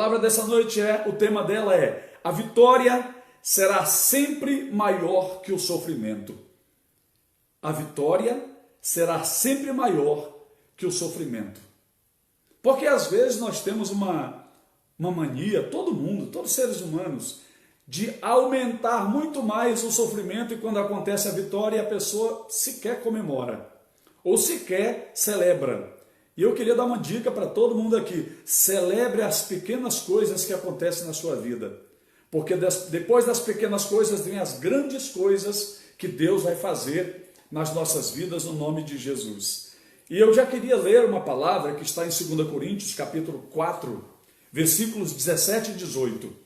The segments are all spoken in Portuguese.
palavra dessa noite o tema dela é: a vitória será sempre maior que o sofrimento. A vitória será sempre maior que o sofrimento. Porque às vezes nós temos uma mania, todo mundo, todos os seres humanos, de aumentar muito mais o sofrimento, e quando acontece a vitória a pessoa sequer comemora ou sequer celebra. E eu queria dar uma dica para todo mundo aqui: celebre as pequenas coisas que acontecem na sua vida, porque depois das pequenas coisas vem as grandes coisas que Deus vai fazer nas nossas vidas, no nome de Jesus. E eu já queria ler uma palavra que está em 2 Coríntios, capítulo 4, versículos 17 e 18.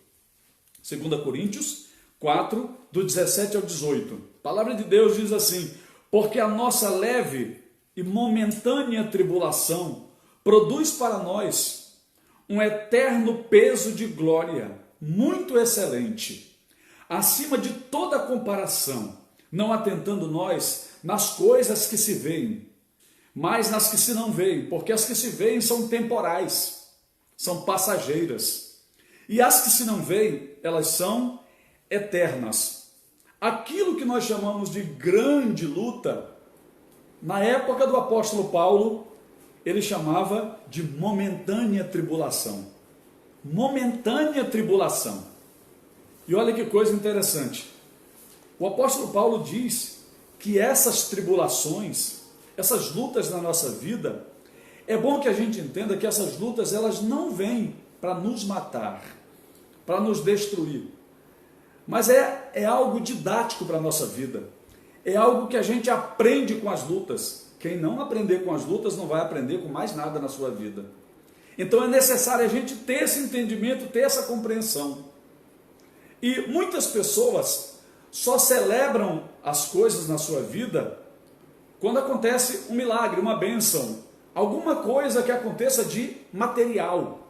2 Coríntios 4, do 17 ao 18. A palavra de Deus diz assim: porque a nossa leve e momentânea tribulação produz para nós um eterno peso de glória, muito excelente, acima de toda comparação, não atentando nós nas coisas que se veem, mas nas que se não veem, porque as que se veem são temporais, são passageiras, e as que se não veem, elas são eternas. Aquilo que nós chamamos de grande luta, na época do apóstolo Paulo, ele chamava de momentânea tribulação. Momentânea tribulação. E olha que coisa interessante. O apóstolo Paulo diz que essas tribulações, essas lutas na nossa vida, é bom que a gente entenda que essas lutas, elas não vêm para nos matar, para nos destruir, mas é algo didático para a nossa vida, é algo que a gente aprende com as lutas. Quem não aprender com as lutas não vai aprender com mais nada na sua vida. Então é necessário a gente ter esse entendimento, ter essa compreensão. E muitas pessoas só celebram as coisas na sua vida quando acontece um milagre, uma bênção, alguma coisa que aconteça de material.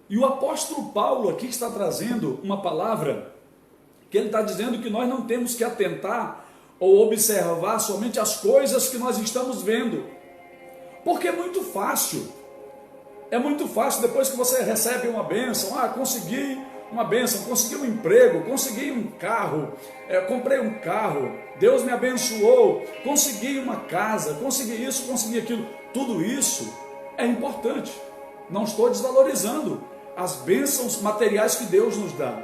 E o apóstolo Paulo aqui está trazendo uma palavra que ele está dizendo que nós não temos que atentar ou observar somente as coisas que nós estamos vendo, porque é muito fácil depois que você recebe uma bênção: consegui uma bênção, consegui um emprego, consegui um carro, comprei um carro, Deus me abençoou, consegui uma casa, consegui isso, consegui aquilo. Tudo isso é importante, não estou desvalorizando as bênçãos materiais que Deus nos dá,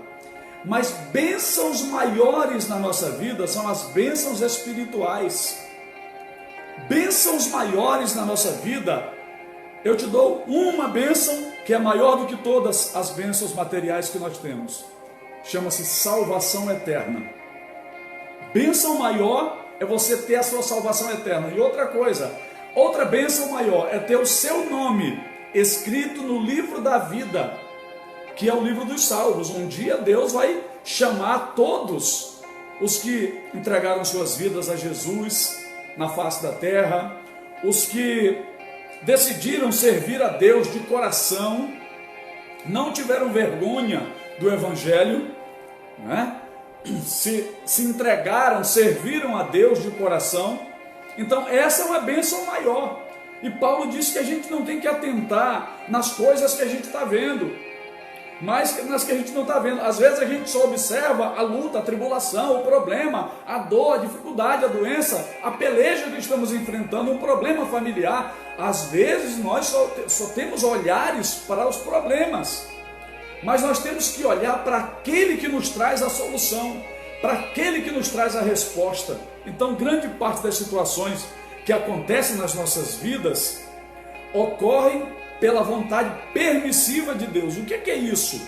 mas bênçãos maiores na nossa vida são as bênçãos espirituais. Bênçãos maiores na nossa vida, eu te dou uma bênção que é maior do que todas as bênçãos materiais que nós temos. Chama-se salvação eterna. Bênção maior é você ter a sua salvação eterna. E outra coisa, outra bênção maior é ter o seu nome escrito no livro da vida, que é o livro dos salvos. Um dia Deus vai chamar todos os que entregaram suas vidas a Jesus na face da terra, os que decidiram servir a Deus de coração, não tiveram vergonha do Evangelho, né? se entregaram, serviram a Deus de coração. Então essa é uma bênção maior. E Paulo diz que a gente não tem que atentar nas coisas que a gente está vendo, mas nas que a gente não está vendo. Às vezes a gente só observa a luta, a tribulação, o problema, a dor, a dificuldade, a doença, a peleja que estamos enfrentando, um problema familiar. Às vezes nós só temos olhares para os problemas, mas nós temos que olhar para aquele que nos traz a solução, para aquele que nos traz a resposta. Então grande parte das situações que acontecem nas nossas vidas ocorrem pela vontade permissiva de Deus. O que é isso?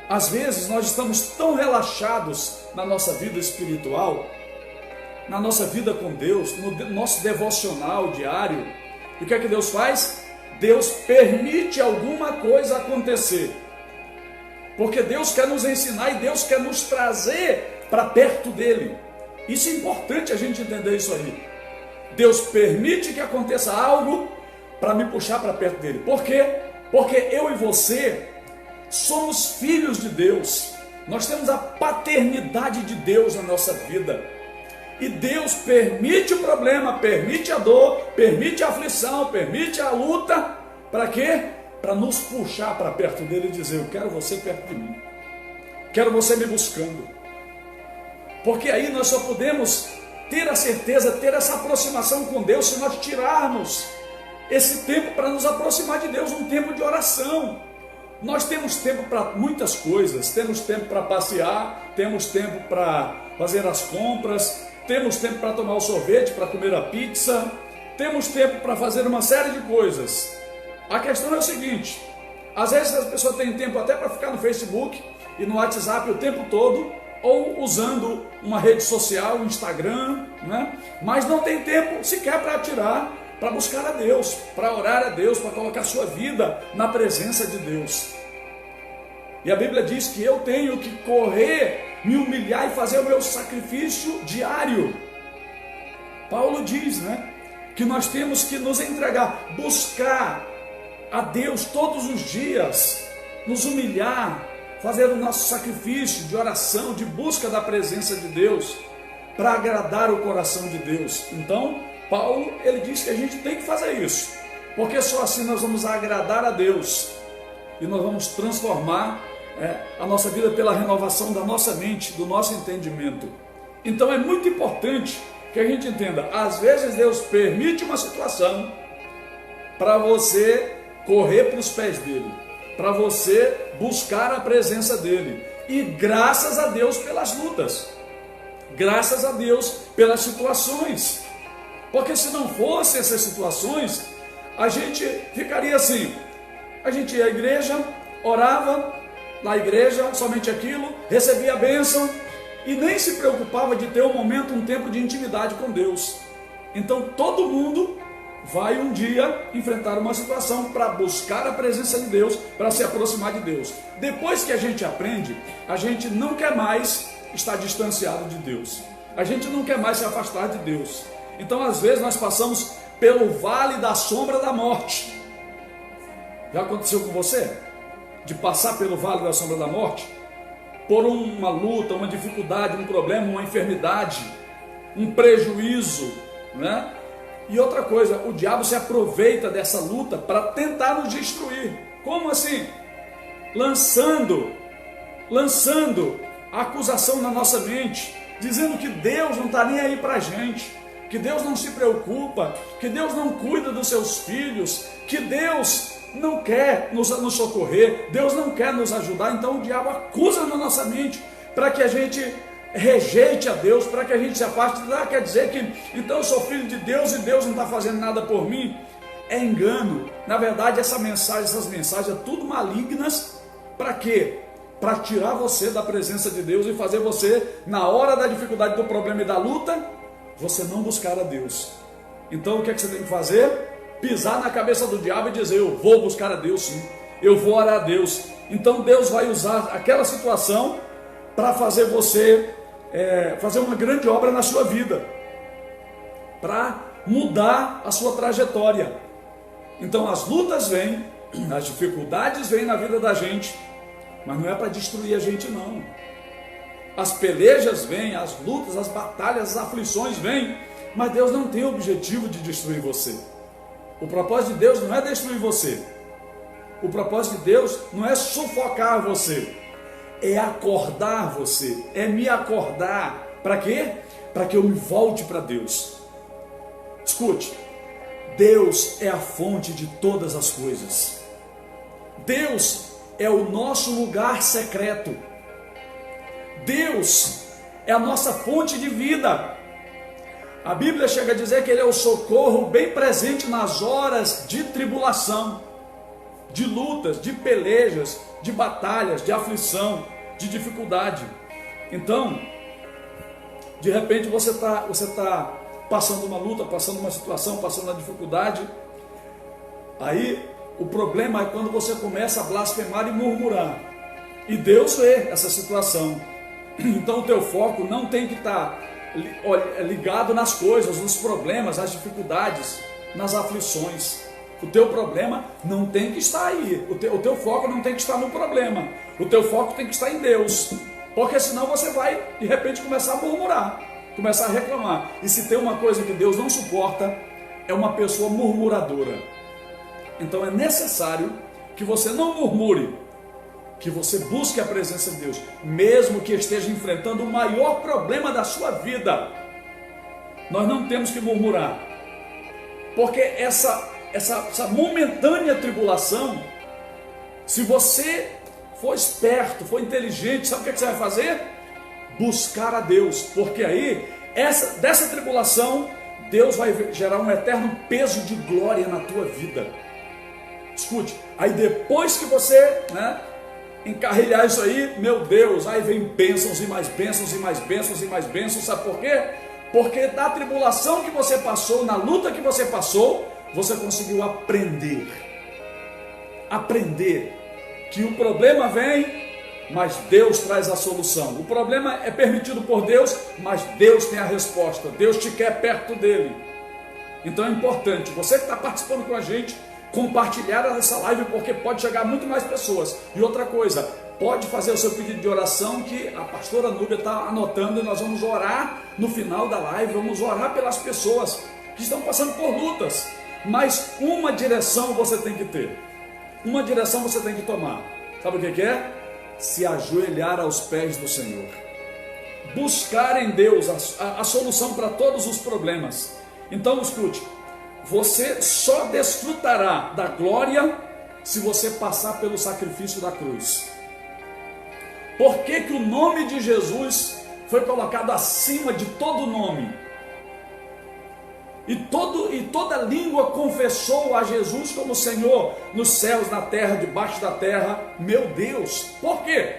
Às vezes nós estamos tão relaxados na nossa vida espiritual, na nossa vida com Deus, no nosso devocional diário. E o que é que Deus faz? Deus permite alguma coisa acontecer, porque Deus quer nos ensinar e Deus quer nos trazer para perto dele. Isso é importante a gente entender isso aí. Deus permite que aconteça algo para me puxar para perto dele. Por quê? Porque eu e você somos filhos de Deus. Nós temos a paternidade de Deus na nossa vida. E Deus permite o problema, permite a dor, permite a aflição, permite a luta. Para quê? para nos puxar para perto dele e dizer: eu quero você perto de mim, quero você me buscando. Porque aí nós só podemos ter a certeza, ter essa aproximação com Deus, se nós tirarmos esse tempo para nos aproximar de Deus, um tempo de oração. Nós temos tempo para muitas coisas, temos tempo para passear, temos tempo para fazer as compras, temos tempo para tomar o sorvete, para comer a pizza, temos tempo para fazer uma série de coisas. A questão é o seguinte: às vezes as pessoas têm tempo até para ficar no Facebook e no WhatsApp o tempo todo, ou usando uma rede social, Instagram, né? Mas não tem tempo sequer para tirar, para buscar a Deus, para orar a Deus, para colocar sua vida na presença de Deus. E a Bíblia diz que eu tenho que correr, me humilhar e fazer o meu sacrifício diário. Paulo diz, né, que nós temos que nos entregar, buscar a Deus todos os dias, nos humilhar, fazer o nosso sacrifício de oração, de busca da presença de Deus, para agradar o coração de Deus. Então, Paulo, ele diz que a gente tem que fazer isso, porque só assim nós vamos agradar a Deus e nós vamos transformar a nossa vida pela renovação da nossa mente, do nosso entendimento. Então é muito importante que a gente entenda, às vezes Deus permite uma situação para você correr para os pés dele, para você buscar a presença dele, e graças a Deus pelas lutas, graças a Deus pelas situações, porque se não fossem essas situações, a gente ficaria assim, a gente ia à igreja, orava na igreja, somente aquilo, recebia a bênção, e nem se preocupava de ter um momento, um tempo de intimidade com Deus. Então todo mundo vai um dia enfrentar uma situação para buscar a presença de Deus, para se aproximar de Deus. Depois que a gente aprende, a gente não quer mais estar distanciado de Deus, a gente não quer mais se afastar de Deus. Então às vezes nós passamos pelo vale da sombra da morte. Já aconteceu com você? De passar pelo vale da sombra da morte? Por uma luta, uma dificuldade, um problema, uma enfermidade, um prejuízo, né? E outra coisa, o diabo se aproveita dessa luta para tentar nos destruir. Como assim? Lançando a acusação na nossa mente, dizendo que Deus não está nem aí para a gente, que Deus não se preocupa, que Deus não cuida dos seus filhos, que Deus não quer nos socorrer, Deus não quer nos ajudar. Então o diabo acusa na nossa mente para que a gente rejeite a Deus, para que a gente se afaste. Quer dizer que então eu sou filho de Deus e Deus não está fazendo nada por mim? É engano. Na verdade essas mensagens são tudo malignas. Para quê? Para tirar você da presença de Deus e fazer você, na hora da dificuldade, do problema e da luta, você não buscar a Deus. Então o que é que você tem que fazer? Pisar na cabeça do diabo e dizer: eu vou buscar a Deus sim, eu vou orar a Deus. Então Deus vai usar aquela situação para fazer você fazer uma grande obra na sua vida, para mudar a sua trajetória. Então as lutas vêm, as dificuldades vêm na vida da gente, mas não é para destruir a gente não. As pelejas vêm, as lutas, as batalhas, as aflições vêm, mas Deus não tem o objetivo de destruir você. O propósito de Deus não é destruir você. O propósito de Deus não é sufocar você, é acordar você, é me acordar. Para quê? Para que eu me volte para Deus. Escute, Deus é a fonte de todas as coisas. Deus é o nosso lugar secreto. Deus é a nossa fonte de vida. A Bíblia chega a dizer que Ele é o socorro bem presente nas horas de tribulação, de lutas, de pelejas, de batalhas, de aflição, de dificuldade. Então, de repente você tá passando uma luta, passando uma situação, passando uma dificuldade. Aí o problema é quando você começa a blasfemar e murmurar. E Deus vê essa situação. Então o teu foco não tem que estar ligado nas coisas, nos problemas, nas dificuldades, nas aflições. O teu problema não tem que estar aí, o teu foco não tem que estar no problema, o teu foco tem que estar em Deus, porque senão você vai de repente começar a murmurar, começar a reclamar. E se tem uma coisa que Deus não suporta, é uma pessoa murmuradora. Então é necessário que você não murmure, que você busque a presença de Deus, mesmo que esteja enfrentando o maior problema da sua vida. Nós não temos que murmurar, porque essa momentânea tribulação, se você for esperto, for inteligente, sabe o que você vai fazer? Buscar a Deus, porque aí, dessa tribulação, Deus vai gerar um eterno peso de glória na tua vida. Escute, aí depois que você, encarrilhar isso aí, meu Deus, aí vem bênçãos e mais bênçãos e mais bênçãos e mais bênçãos, sabe por quê? Porque da tribulação que você passou, na luta que você passou, você conseguiu aprender que o problema vem, mas Deus traz a solução. O problema é permitido por Deus, mas Deus tem a resposta. Deus te quer perto dele. Então é importante, você que está participando com a gente, compartilhar essa live, porque pode chegar muito mais pessoas. E outra coisa, pode fazer o seu pedido de oração, que a pastora Núbia está anotando, e nós vamos orar no final da live, vamos orar pelas pessoas que estão passando por lutas. Mas uma direção você tem que ter, uma direção você tem que tomar. Sabe o que é? Se ajoelhar aos pés do Senhor, buscar em Deus a solução para todos os problemas. Então escute, você só desfrutará da glória se você passar pelo sacrifício da cruz. Por que que o nome de Jesus foi colocado acima de todo nome? E toda língua confessou a Jesus como Senhor, nos céus, na terra, debaixo da terra. Meu Deus, por quê?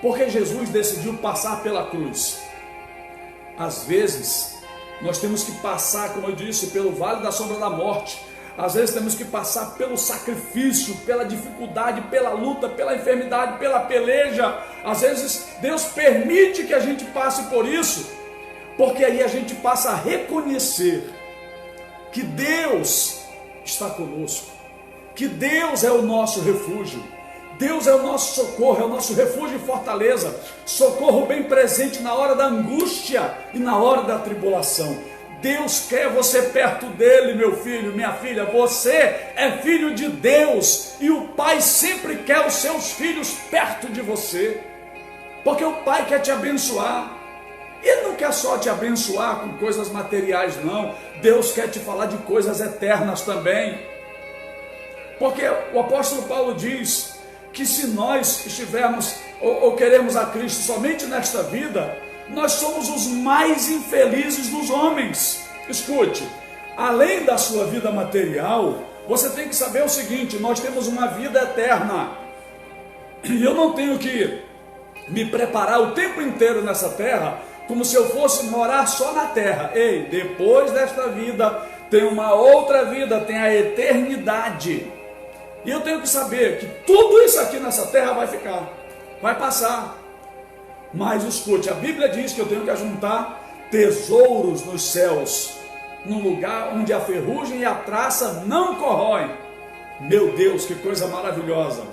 Porque Jesus decidiu passar pela cruz. Às vezes, nós temos que passar, como eu disse, pelo vale da sombra da morte. Às vezes temos que passar pelo sacrifício, pela dificuldade, pela luta, pela enfermidade, pela peleja. Às vezes Deus permite que a gente passe por isso, porque aí a gente passa a reconhecer que Deus está conosco, que Deus é o nosso refúgio, Deus é o nosso socorro, é o nosso refúgio e fortaleza, socorro bem presente na hora da angústia e na hora da tribulação. Deus quer você perto dele, meu filho, minha filha. Você é filho de Deus, e o Pai sempre quer os seus filhos perto de você, porque o Pai quer te abençoar. Ele não quer só te abençoar com coisas materiais, não. Deus quer te falar de coisas eternas também. Porque o apóstolo Paulo diz que se nós estivermos ou queremos a Cristo somente nesta vida, nós somos os mais infelizes dos homens. Escute, além da sua vida material, você tem que saber o seguinte: nós temos uma vida eterna. E eu não tenho que me preparar o tempo inteiro nessa terra como se eu fosse morar só na terra. Ei, depois desta vida tem uma outra vida, tem a eternidade. E eu tenho que saber que tudo isso aqui nessa terra vai ficar, vai passar. Mas escute, a Bíblia diz que eu tenho que ajuntar tesouros nos céus, num lugar onde a ferrugem e a traça não corroem. Meu Deus, que coisa maravilhosa!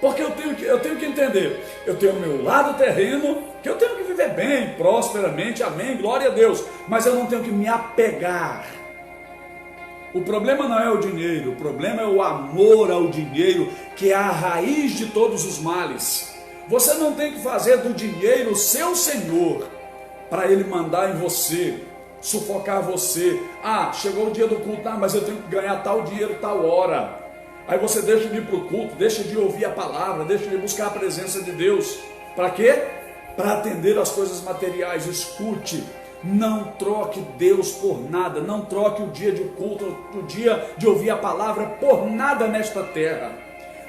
Porque eu tenho que entender, eu tenho o meu lado terreno, que eu tenho que viver bem, prosperamente, amém, glória a Deus, mas eu não tenho que me apegar. O problema não é o dinheiro, o problema é o amor ao dinheiro, que é a raiz de todos os males. Você não tem que fazer do dinheiro o seu senhor, para ele mandar em você, sufocar você. Ah, chegou o dia do culto, mas eu tenho que ganhar tal dinheiro, tal hora. Aí você deixa de ir para o culto, deixa de ouvir a palavra, deixa de buscar a presença de Deus. Para quê? Para atender às coisas materiais. Escute, não troque Deus por nada, não troque o dia de culto, o dia de ouvir a palavra por nada nesta terra.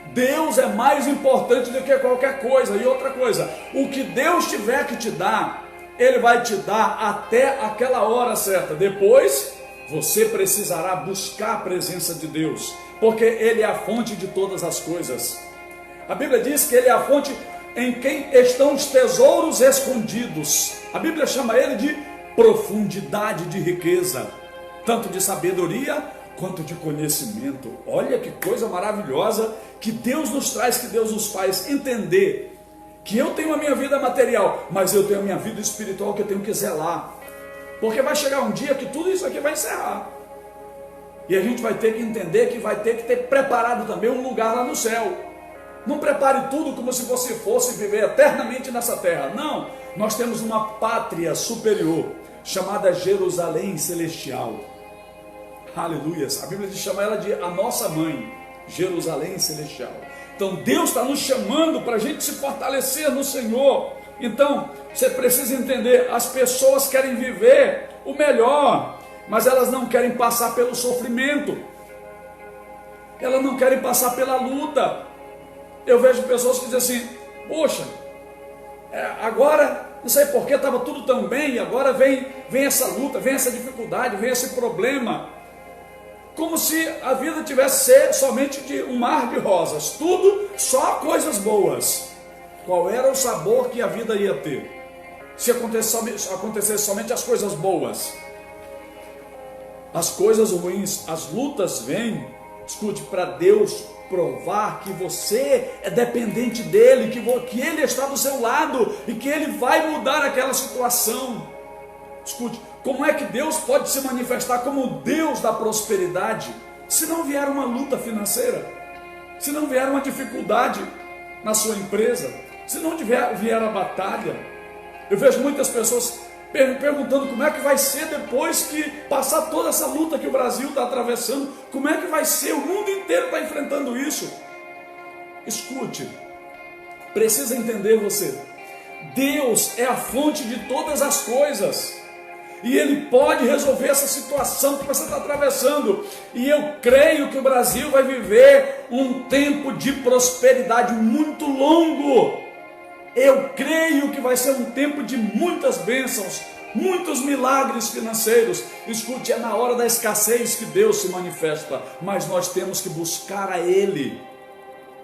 Deus é mais importante do que qualquer coisa. E outra coisa, o que Deus tiver que te dar, Ele vai te dar até aquela hora certa. Depois, você precisará buscar a presença de Deus, porque Ele é a fonte de todas as coisas. A Bíblia diz que Ele é a fonte em quem estão os tesouros escondidos. A Bíblia chama Ele de profundidade de riqueza, tanto de sabedoria quanto de conhecimento. Olha que coisa maravilhosa que Deus nos traz, que Deus nos faz entender que eu tenho a minha vida material, mas eu tenho a minha vida espiritual que eu tenho que zelar, porque vai chegar um dia que tudo isso aqui vai encerrar. E a gente vai ter que entender que vai ter que ter preparado também um lugar lá no céu. Não prepare tudo como se você fosse viver eternamente nessa terra. Não, nós temos uma pátria superior, chamada Jerusalém Celestial. Aleluia. A Bíblia chama ela de a nossa mãe, Jerusalém Celestial. Então Deus está nos chamando para a gente se fortalecer no Senhor. Então você precisa entender, as pessoas querem viver o melhor, mas elas não querem passar pelo sofrimento, elas não querem passar pela luta. Eu vejo pessoas que dizem assim: poxa, agora não sei porque estava tudo tão bem, e agora vem essa luta, vem essa dificuldade, vem esse problema, como se a vida tivesse ser somente de um mar de rosas, tudo só coisas boas. Qual era o sabor que a vida ia ter se acontecesse somente as coisas boas? As coisas ruins, as lutas vêm, escute, para Deus provar que você é dependente dele, que ele está do seu lado e que ele vai mudar aquela situação. Escute, como é que Deus pode se manifestar como Deus da prosperidade se não vier uma luta financeira, se não vier uma dificuldade na sua empresa, se não vier a batalha? Eu vejo muitas pessoas perguntando como é que vai ser depois que passar toda essa luta que o Brasil está atravessando, como é que vai ser, o mundo inteiro está enfrentando isso. Escute, precisa entender você, Deus é a fonte de todas as coisas, e Ele pode resolver essa situação que você está atravessando, e eu creio que o Brasil vai viver um tempo de prosperidade muito longo. Eu creio que vai ser um tempo de muitas bênçãos, muitos milagres financeiros. Escute, é na hora da escassez que Deus se manifesta, mas nós temos que buscar a Ele,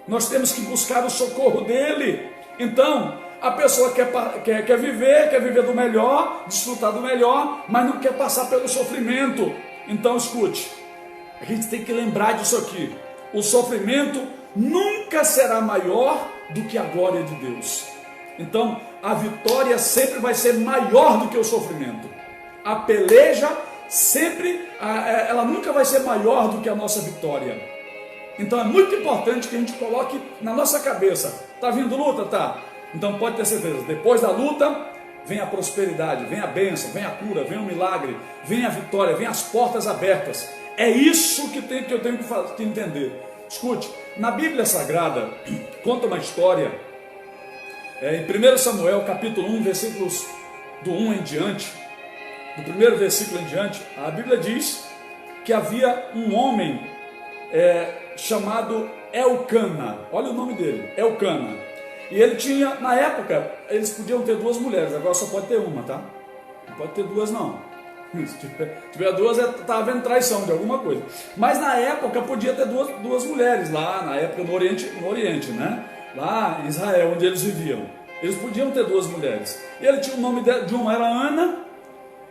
nós temos que buscar o socorro dEle. Então, a pessoa quer viver do melhor, desfrutar do melhor, mas não quer passar pelo sofrimento. Então, escute, a gente tem que lembrar disso aqui: o sofrimento nunca será maior do que a glória de Deus. Então, a vitória sempre vai ser maior do que o sofrimento. A peleja sempre, ela nunca vai ser maior do que a nossa vitória. Então, é muito importante que a gente coloque na nossa cabeça: está vindo luta? Tá. Então, pode ter certeza, depois da luta, vem a prosperidade, vem a bênção, vem a cura, vem o milagre, vem a vitória, vem as portas abertas. É isso que eu tenho que entender. Escute, na Bíblia Sagrada, conta uma história. Em 1 Samuel, capítulo 1, versículos do 1 em diante, do primeiro versículo em diante, a Bíblia diz que havia um homem chamado Elcana. Olha o nome dele, Elcana. E ele tinha, na época, eles podiam ter duas mulheres, agora só pode ter uma, tá? Não pode ter duas, não. Se tiver duas, está havendo traição de alguma coisa. Mas na época podia ter duas mulheres, lá na época no Oriente, né? Lá em Israel, onde eles viviam, eles podiam ter duas mulheres. Ele tinha o nome de uma era Ana,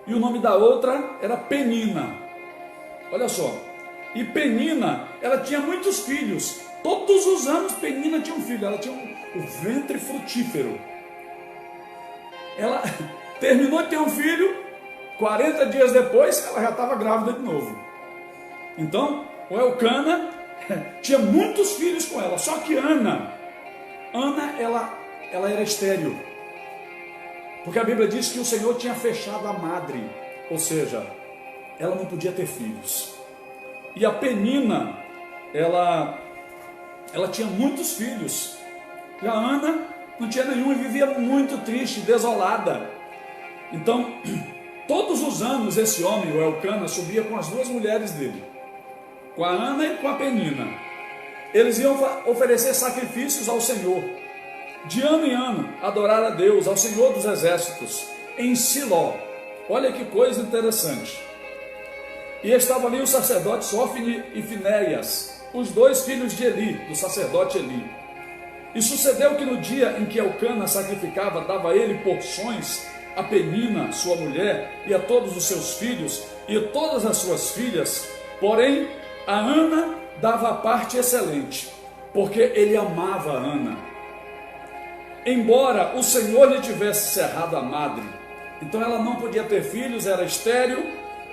e o nome da outra era Penina. Olha só, e Penina, ela tinha muitos filhos. Todos os anos Penina tinha um filho, ela tinha o ventre frutífero. Ela terminou de ter um filho, 40 dias depois ela já estava grávida de novo. Então, o Elcana tinha muitos filhos com ela, só que Ana, ela era estéril, porque a Bíblia diz que o Senhor tinha fechado a madre, ou seja, ela não podia ter filhos. E a Penina, ela tinha muitos filhos, e a Ana não tinha nenhum e vivia muito triste, desolada. Então, todos os anos esse homem, o Elcana, subia com as duas mulheres dele, com a Ana e com a Penina. Eles iam oferecer sacrifícios ao Senhor, de ano em ano, adorar a Deus, ao Senhor dos Exércitos, em Siló. Olha que coisa interessante. E estavam ali os sacerdotes Ofni e Finéias, os dois filhos de Eli, do sacerdote Eli. E sucedeu que no dia em que Elcana sacrificava, dava a ele porções, a Penina, sua mulher, e a todos os seus filhos, e a todas as suas filhas. Porém, a Ana dava a parte excelente, porque ele amava a Ana. Embora o Senhor lhe tivesse cerrado a madre, então ela não podia ter filhos, era estéril,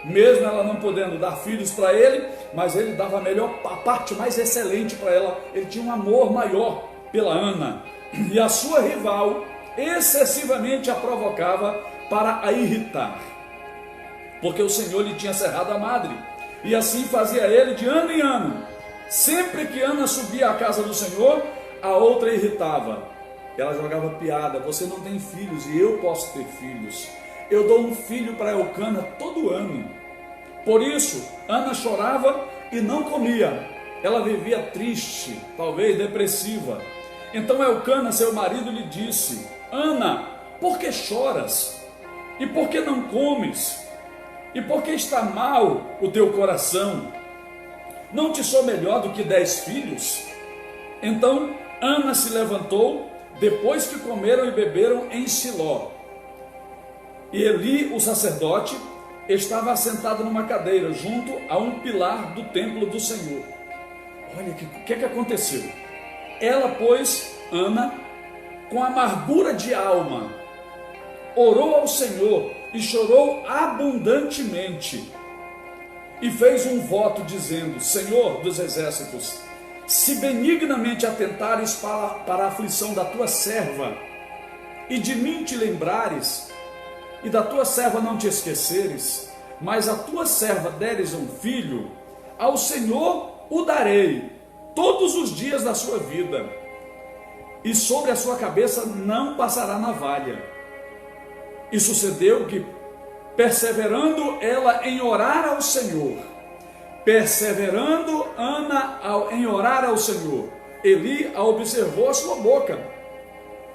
mesmo ela não podendo dar filhos para ele, mas ele dava a parte mais excelente para ela. Ele tinha um amor maior pela Ana, e a sua rival excessivamente a provocava para a irritar, porque o Senhor lhe tinha cerrado a madre, e assim fazia ele de ano em ano. Sempre que Ana subia à casa do Senhor, a outra irritava. Ela jogava piada: você não tem filhos e eu posso ter filhos. Eu dou um filho para Elcana todo ano. Por isso, Ana chorava e não comia. Ela vivia triste, talvez depressiva. Então Elcana, seu marido, lhe disse: Ana, por que choras? E por que não comes? E por que está mal o teu coração? Não te sou melhor do que 10 filhos? Então Ana se levantou, depois que comeram e beberam em Siló. E Eli, o sacerdote, estava assentado numa cadeira, junto a um pilar do templo do Senhor. Olha, o que aconteceu? Ela, pois, Ana, com amargura de alma, orou ao Senhor e chorou abundantemente. E fez um voto dizendo: Senhor dos exércitos, se benignamente atentares para a aflição da tua serva, e de mim te lembrares, e da tua serva não te esqueceres, mas a tua serva deres um filho, ao Senhor o darei todos os dias da sua vida, e sobre a sua cabeça não passará navalha. E sucedeu que, perseverando ela em orar ao Senhor, perseverando Ana em orar ao Senhor, Eli a observou a sua boca.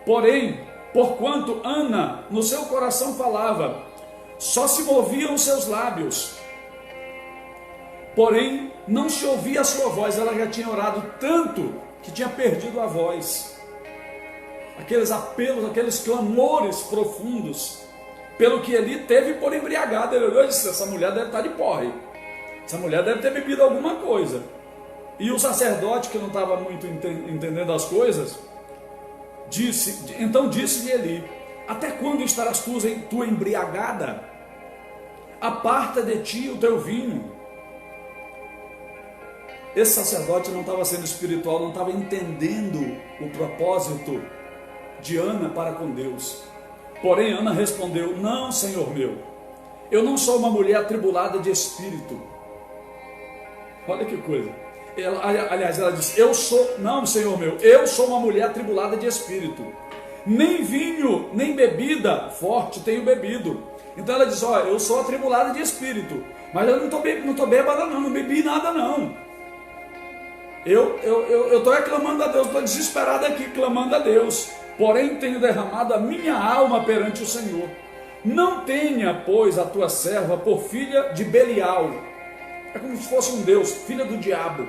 Porém, porquanto Ana no seu coração falava, só se moviam os seus lábios, porém não se ouvia a sua voz. Ela já tinha orado tanto que tinha perdido a voz. Aqueles apelos, aqueles clamores profundos, pelo que Eli teve por embriagado. Ele olhou e disse: essa mulher deve estar de porre, essa mulher deve ter bebido alguma coisa. E o sacerdote, que não estava muito entendendo as coisas, então disse-lhe Eli: até quando estarás tu embriagada? Aparta de ti o teu vinho. Esse sacerdote não estava sendo espiritual, não estava entendendo o propósito de Ana para com Deus. Porém Ana respondeu: não, Senhor meu, eu não sou uma mulher atribulada de espírito. Olha que coisa. Aliás, ela disse: não, Senhor meu, eu sou uma mulher atribulada de espírito. Nem vinho, nem bebida forte tenho bebido. Então ela diz: olha, eu sou atribulada de espírito, mas eu não estou bêbada não bebi nada não. Eu estou reclamando a Deus, estou desesperado aqui, clamando a Deus. Porém tenho derramado a minha alma perante o Senhor. Não tenha, pois, a tua serva por filha de Belial. É como se fosse um Deus, filha do diabo.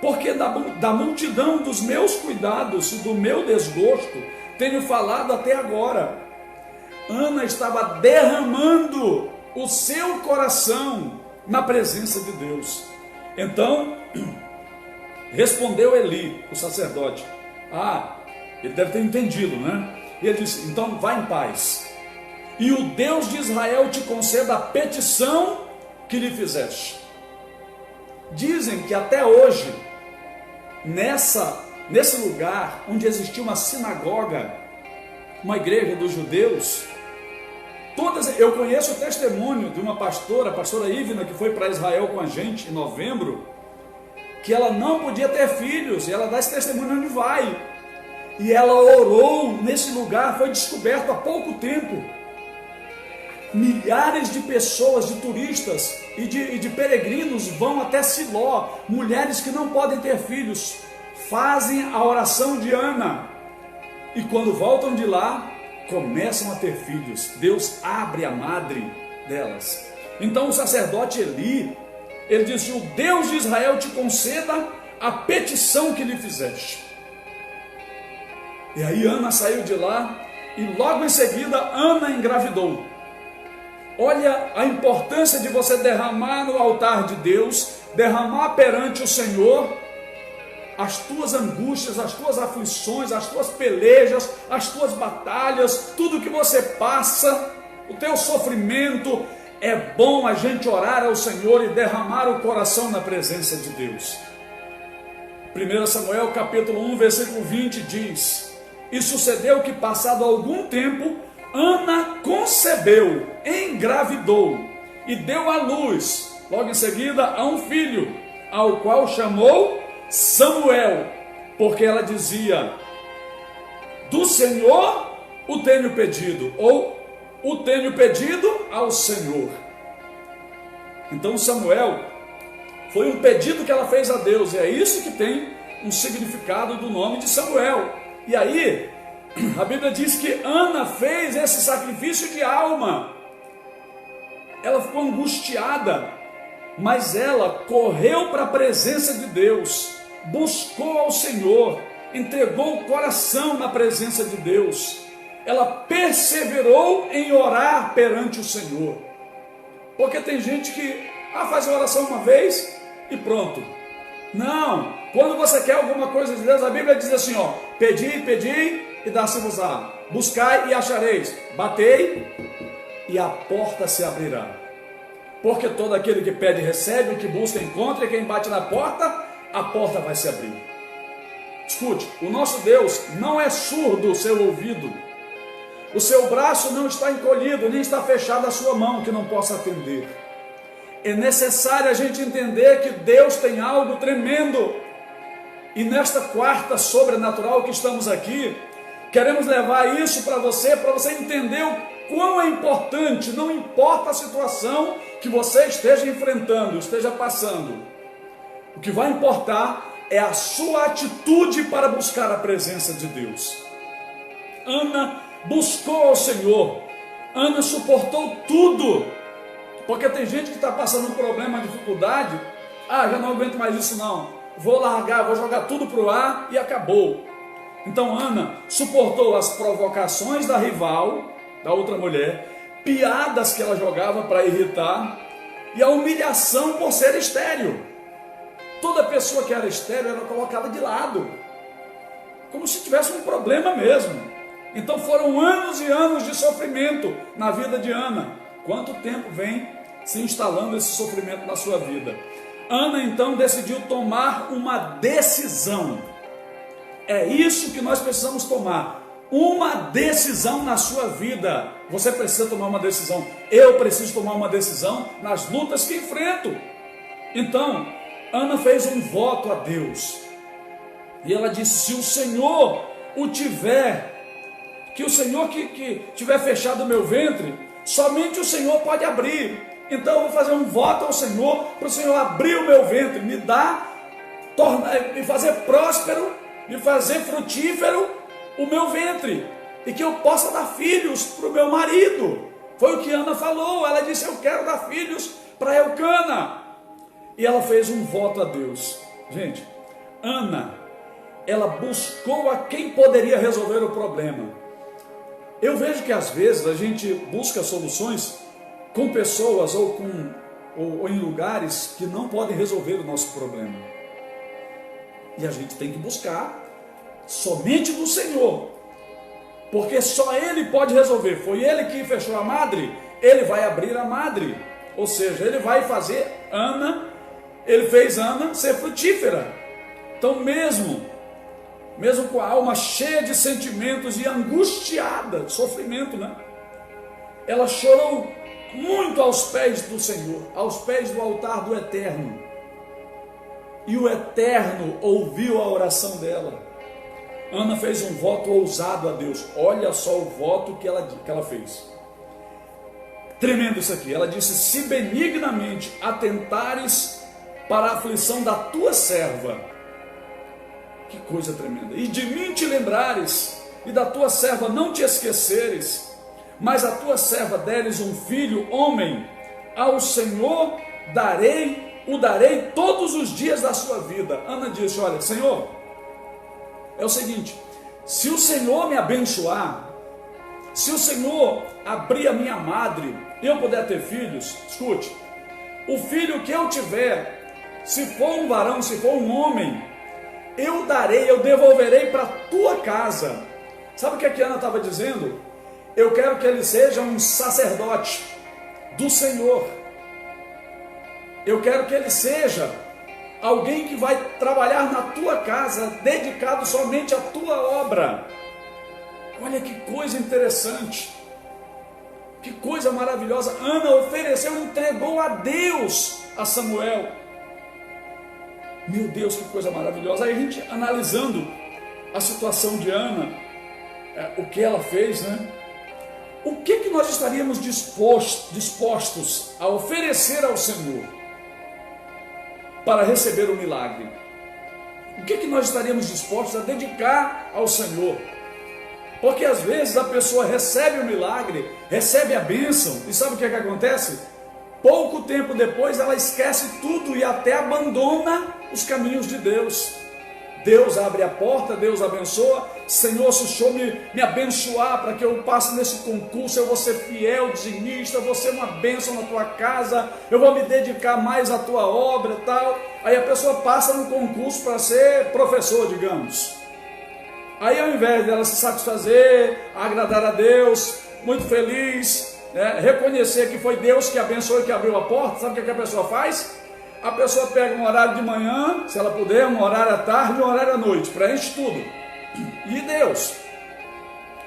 Porque da multidão dos meus cuidados e do meu desgosto tenho falado até agora. Ana estava derramando o seu coração na presença de Deus. Então respondeu Eli, o sacerdote: ele deve ter entendido, né? E ele disse: então vá em paz, e o Deus de Israel te conceda a petição que lhe fizeste. Dizem que até hoje, nesse lugar onde existia uma sinagoga, uma igreja dos judeus, eu conheço o testemunho de uma pastora, a pastora Ivna, que foi para Israel com a gente em novembro, que ela não podia ter filhos, e ela dá esse testemunho onde vai, e ela orou nesse lugar. Foi descoberto há pouco tempo. Milhares de pessoas, de turistas e de peregrinos vão até Siló. Mulheres que não podem ter filhos fazem a oração de Ana, e quando voltam de lá, começam a ter filhos. Deus abre a madre delas. Então o sacerdote Eli, ele disse: o Deus de Israel te conceda a petição que lhe fizeste. E aí Ana saiu de lá, e logo em seguida Ana engravidou. Olha a importância de você derramar no altar de Deus, derramar perante o Senhor as tuas angústias, as tuas aflições, as tuas pelejas, as tuas batalhas, tudo que você passa, o teu sofrimento. é bom a gente orar ao Senhor e derramar o coração na presença de Deus. 1 Samuel capítulo 1, versículo 20 diz: e sucedeu que, passado algum tempo, Ana concebeu, engravidou e deu à luz, logo em seguida, a um filho, ao qual chamou Samuel, porque ela dizia: do Senhor o tenho pedido, ou o tenho pedido ao Senhor. Então Samuel foi um pedido que ela fez a Deus, e é isso que tem um significado do nome de Samuel. E aí, a Bíblia diz que Ana fez esse sacrifício de alma. Ela ficou angustiada, mas ela correu para a presença de Deus, buscou ao Senhor, entregou o coração na presença de Deus. Ela perseverou em orar perante o Senhor. Porque tem gente que faz a oração uma vez e pronto. Não, quando você quer alguma coisa de Deus, a Bíblia diz assim, pedi e dá-se-vos-á, buscai e achareis, batei e a porta se abrirá. Porque todo aquele que pede recebe, o que busca encontra, e quem bate na porta, a porta vai se abrir. Escute, o nosso Deus não é surdo o seu ouvido, o seu braço não está encolhido, nem está fechada a sua mão que não possa atender. É necessário a gente entender que Deus tem algo tremendo. E nesta quarta sobrenatural que estamos aqui, queremos levar isso para você entender o quão é importante, não importa a situação que você esteja enfrentando, esteja passando. O que vai importar é a sua atitude para buscar a presença de Deus. Ana buscou ao Senhor, Ana suportou tudo, porque tem gente que está passando um problema, uma dificuldade, já não aguento mais isso não, vou largar, vou jogar tudo para o ar e acabou. Então Ana suportou as provocações da rival, da outra mulher, piadas que ela jogava para irritar, e a humilhação por ser estéril. Toda pessoa que era estéril era colocada de lado, como se tivesse um problema mesmo. Então foram anos e anos de sofrimento na vida de Ana. Quanto tempo vem se instalando esse sofrimento na sua vida? Ana então decidiu tomar uma decisão. É isso que nós precisamos tomar. Uma decisão na sua vida. Você precisa tomar uma decisão. Eu preciso tomar uma decisão nas lutas que enfrento. Então, Ana fez um voto a Deus. E ela disse: se o Senhor o tiver, que o Senhor que tiver fechado o meu ventre, somente o Senhor pode abrir. Então eu vou fazer um voto ao Senhor, para o Senhor abrir o meu ventre, me fazer próspero, me fazer frutífero o meu ventre, e que eu possa dar filhos para o meu marido. Foi o que Ana falou. Ela disse: eu quero dar filhos para Elcana. E ela fez um voto a Deus. Gente, Ana, ela buscou a quem poderia resolver o problema. Eu vejo que às vezes a gente busca soluções com pessoas ou em lugares que não podem resolver o nosso problema. E a gente tem que buscar somente no Senhor, porque só Ele pode resolver. Foi Ele que fechou a madre, Ele vai abrir a madre. Ou seja, Ele vai fazer Ele fez Ana ser frutífera. Então mesmo com a alma cheia de sentimentos e angustiada, sofrimento, ela chorou muito aos pés do Senhor, aos pés do altar do Eterno. E o Eterno ouviu a oração dela. Ana fez um voto ousado a Deus. Olha só o voto que ela fez. Tremendo isso aqui. Ela disse: se benignamente atentares para a aflição da tua serva. Que coisa tremenda. E de mim te lembrares, e da tua serva não te esqueceres, mas a tua serva deres um filho, homem, ao Senhor o darei todos os dias da sua vida. Ana disse: olha, Senhor, é o seguinte, se o Senhor me abençoar, se o Senhor abrir a minha madre e eu puder ter filhos, escute, o filho que eu tiver, se for um varão, se for um homem, eu devolverei para a tua casa. Sabe o que a Ana estava dizendo? Eu quero que ele seja um sacerdote, do Senhor. Eu quero que ele seja alguém que vai trabalhar na tua casa, dedicado somente à tua obra. Olha que coisa interessante, que coisa maravilhosa. Ana ofereceu, entregou a Deus a Samuel. Meu Deus, que coisa maravilhosa. Aí a gente analisando a situação de Ana, o que ela fez, né? O que nós estaríamos dispostos a oferecer ao Senhor para receber o milagre? O que nós estaríamos dispostos a dedicar ao Senhor? Porque às vezes a pessoa recebe o milagre, recebe a bênção, e sabe o que acontece? Pouco tempo depois ela esquece tudo e até abandona os caminhos de Deus. Deus abre a porta, Deus abençoa. Senhor, se o Senhor me abençoar para que eu passe nesse concurso, eu vou ser fiel, dizimista, eu vou ser uma bênção na tua casa, eu vou me dedicar mais à tua obra e tal. Aí a pessoa passa no concurso para ser professor, digamos. Aí ao invés dela se satisfazer, agradar a Deus, muito feliz, reconhecer que foi Deus que abençoou e que abriu a porta, sabe o que a pessoa faz? A pessoa pega um horário de manhã, se ela puder, um horário à tarde e um horário à noite, preenche tudo. E Deus?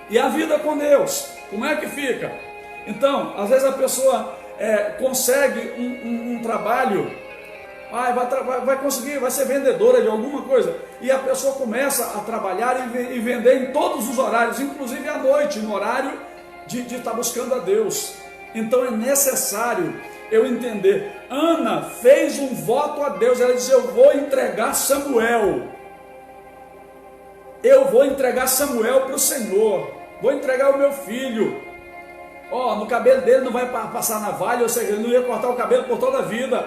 E a vida com Deus? Como é que fica? Então, às vezes a pessoa consegue um trabalho, vai conseguir, vai ser vendedora de alguma coisa, e a pessoa começa a trabalhar e vender em todos os horários, inclusive à noite, no horário de estar buscando a Deus. Então é necessário eu entender. Ana fez um voto a Deus, ela disse: eu vou entregar Samuel, eu vou entregar Samuel para o Senhor, vou entregar o meu filho. No cabelo dele não vai passar navalha, ou seja, ele não ia cortar o cabelo por toda a vida,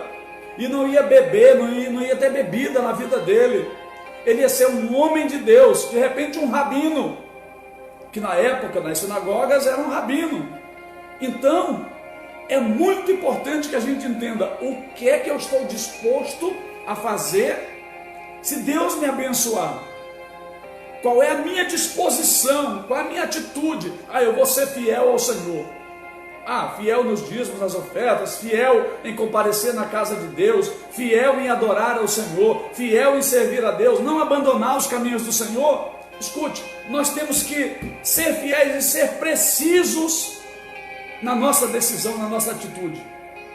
e não ia beber, não ia ter bebida na vida dele, ele ia ser um homem de Deus, de repente um rabino, que na época nas sinagogas era um rabino. Então é muito importante que a gente entenda o que é que eu estou disposto a fazer se Deus me abençoar. Qual é a minha disposição, qual é a minha atitude? Eu vou ser fiel ao Senhor. Fiel nos dízimos, nas ofertas, fiel em comparecer na casa de Deus, fiel em adorar ao Senhor, fiel em servir a Deus, não abandonar os caminhos do Senhor. Escute, nós temos que ser fiéis e ser precisos na nossa decisão, na nossa atitude.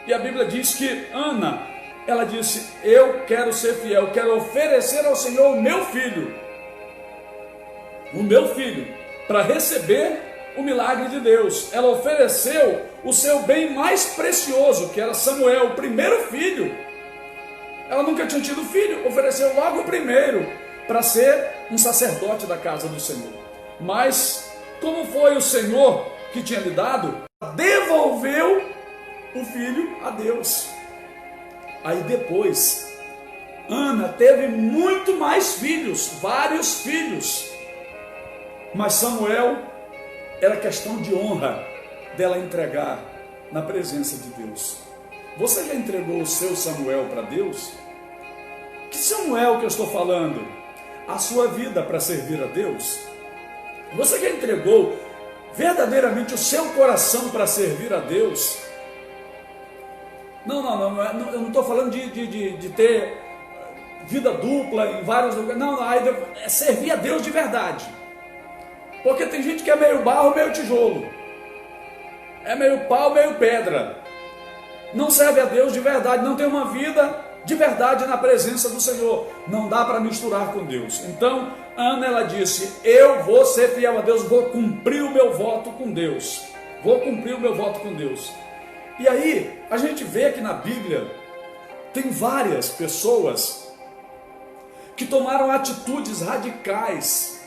E a Bíblia diz que Ana, ela disse: eu quero ser fiel, quero oferecer ao Senhor o meu filho, para receber o milagre de Deus. Ela ofereceu o seu bem mais precioso, que era Samuel, o primeiro filho. Ela nunca tinha tido filho, ofereceu logo o primeiro, para ser um sacerdote da casa do Senhor. Mas, como foi o Senhor que tinha lhe dado, devolveu o filho a Deus. Aí depois, Ana teve muito mais filhos, vários filhos. Mas Samuel era questão de honra dela entregar na presença de Deus. Você já entregou o seu Samuel para Deus? Que Samuel que eu estou falando? A sua vida para servir a Deus? Você já entregou verdadeiramente o seu coração para servir a Deus? Não, eu não estou falando de ter vida dupla em vários lugares. Não, é servir a Deus de verdade. Porque tem gente que é meio barro, meio tijolo, é meio pau, meio pedra, não serve a Deus de verdade, não tem uma vida de verdade na presença do Senhor. Não dá para misturar com Deus. Então Ana, ela disse: eu vou ser fiel a Deus, vou cumprir o meu voto com Deus, vou cumprir o meu voto com Deus. E aí a gente vê que na Bíblia tem várias pessoas que tomaram atitudes radicais,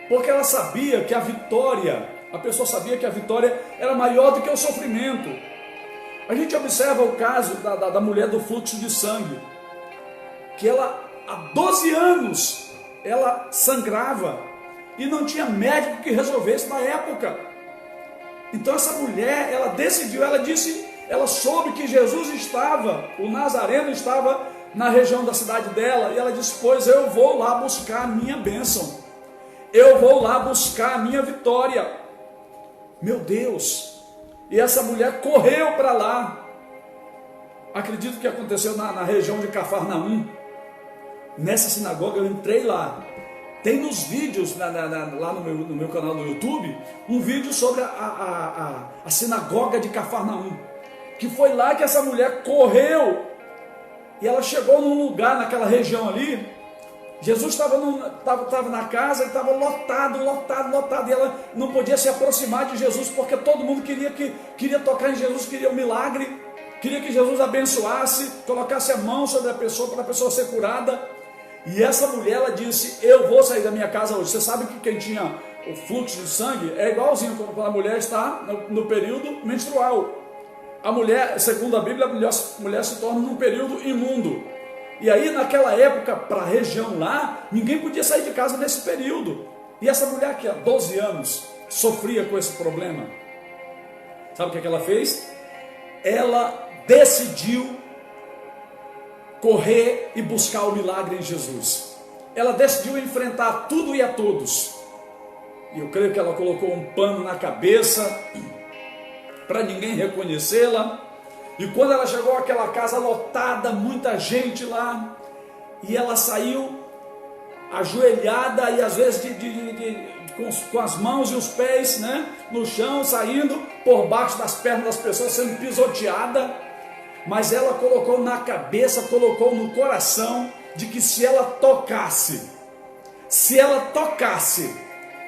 porque ela sabia que a pessoa sabia que a vitória era maior do que o sofrimento. A gente observa o caso da mulher do fluxo de sangue, que ela há 12 anos ela sangrava e não tinha médico que resolvesse na época. Então essa mulher, ela decidiu, ela soube que Jesus estava, o Nazareno estava na região da cidade dela, e ela disse: pois eu vou lá buscar a minha bênção, eu vou lá buscar a minha vitória. Meu Deus! E essa mulher correu para lá. Acredito que aconteceu na região de Cafarnaum. Nessa sinagoga eu entrei lá. Tem nos vídeos lá no meu canal do YouTube um vídeo sobre a sinagoga de Cafarnaum, que foi lá que essa mulher correu e ela chegou num lugar naquela região ali. Jesus estava na casa e estava lotado, e ela não podia se aproximar de Jesus porque todo mundo queria tocar em Jesus, queria um milagre, queria que Jesus abençoasse, colocasse a mão sobre a pessoa para a pessoa ser curada. E essa mulher, ela disse: eu vou sair da minha casa hoje. Você sabe que quem tinha o fluxo de sangue é igualzinho quando a mulher está no período menstrual. A mulher, segundo a Bíblia, a mulher se torna num período imundo. E aí naquela época, para a região lá, ninguém podia sair de casa nesse período. E essa mulher que há 12 anos sofria com esse problema, sabe o que ela fez? Ela decidiu correr e buscar o milagre em Jesus. Ela decidiu enfrentar tudo e a todos. E eu creio que ela colocou um pano na cabeça para ninguém reconhecê-la. E quando ela chegou àquela casa lotada, muita gente lá, e ela saiu ajoelhada e às vezes com as mãos e os pés, né, no chão, saindo por baixo das pernas das pessoas, sendo pisoteada. Mas ela colocou na cabeça, colocou no coração de que se ela tocasse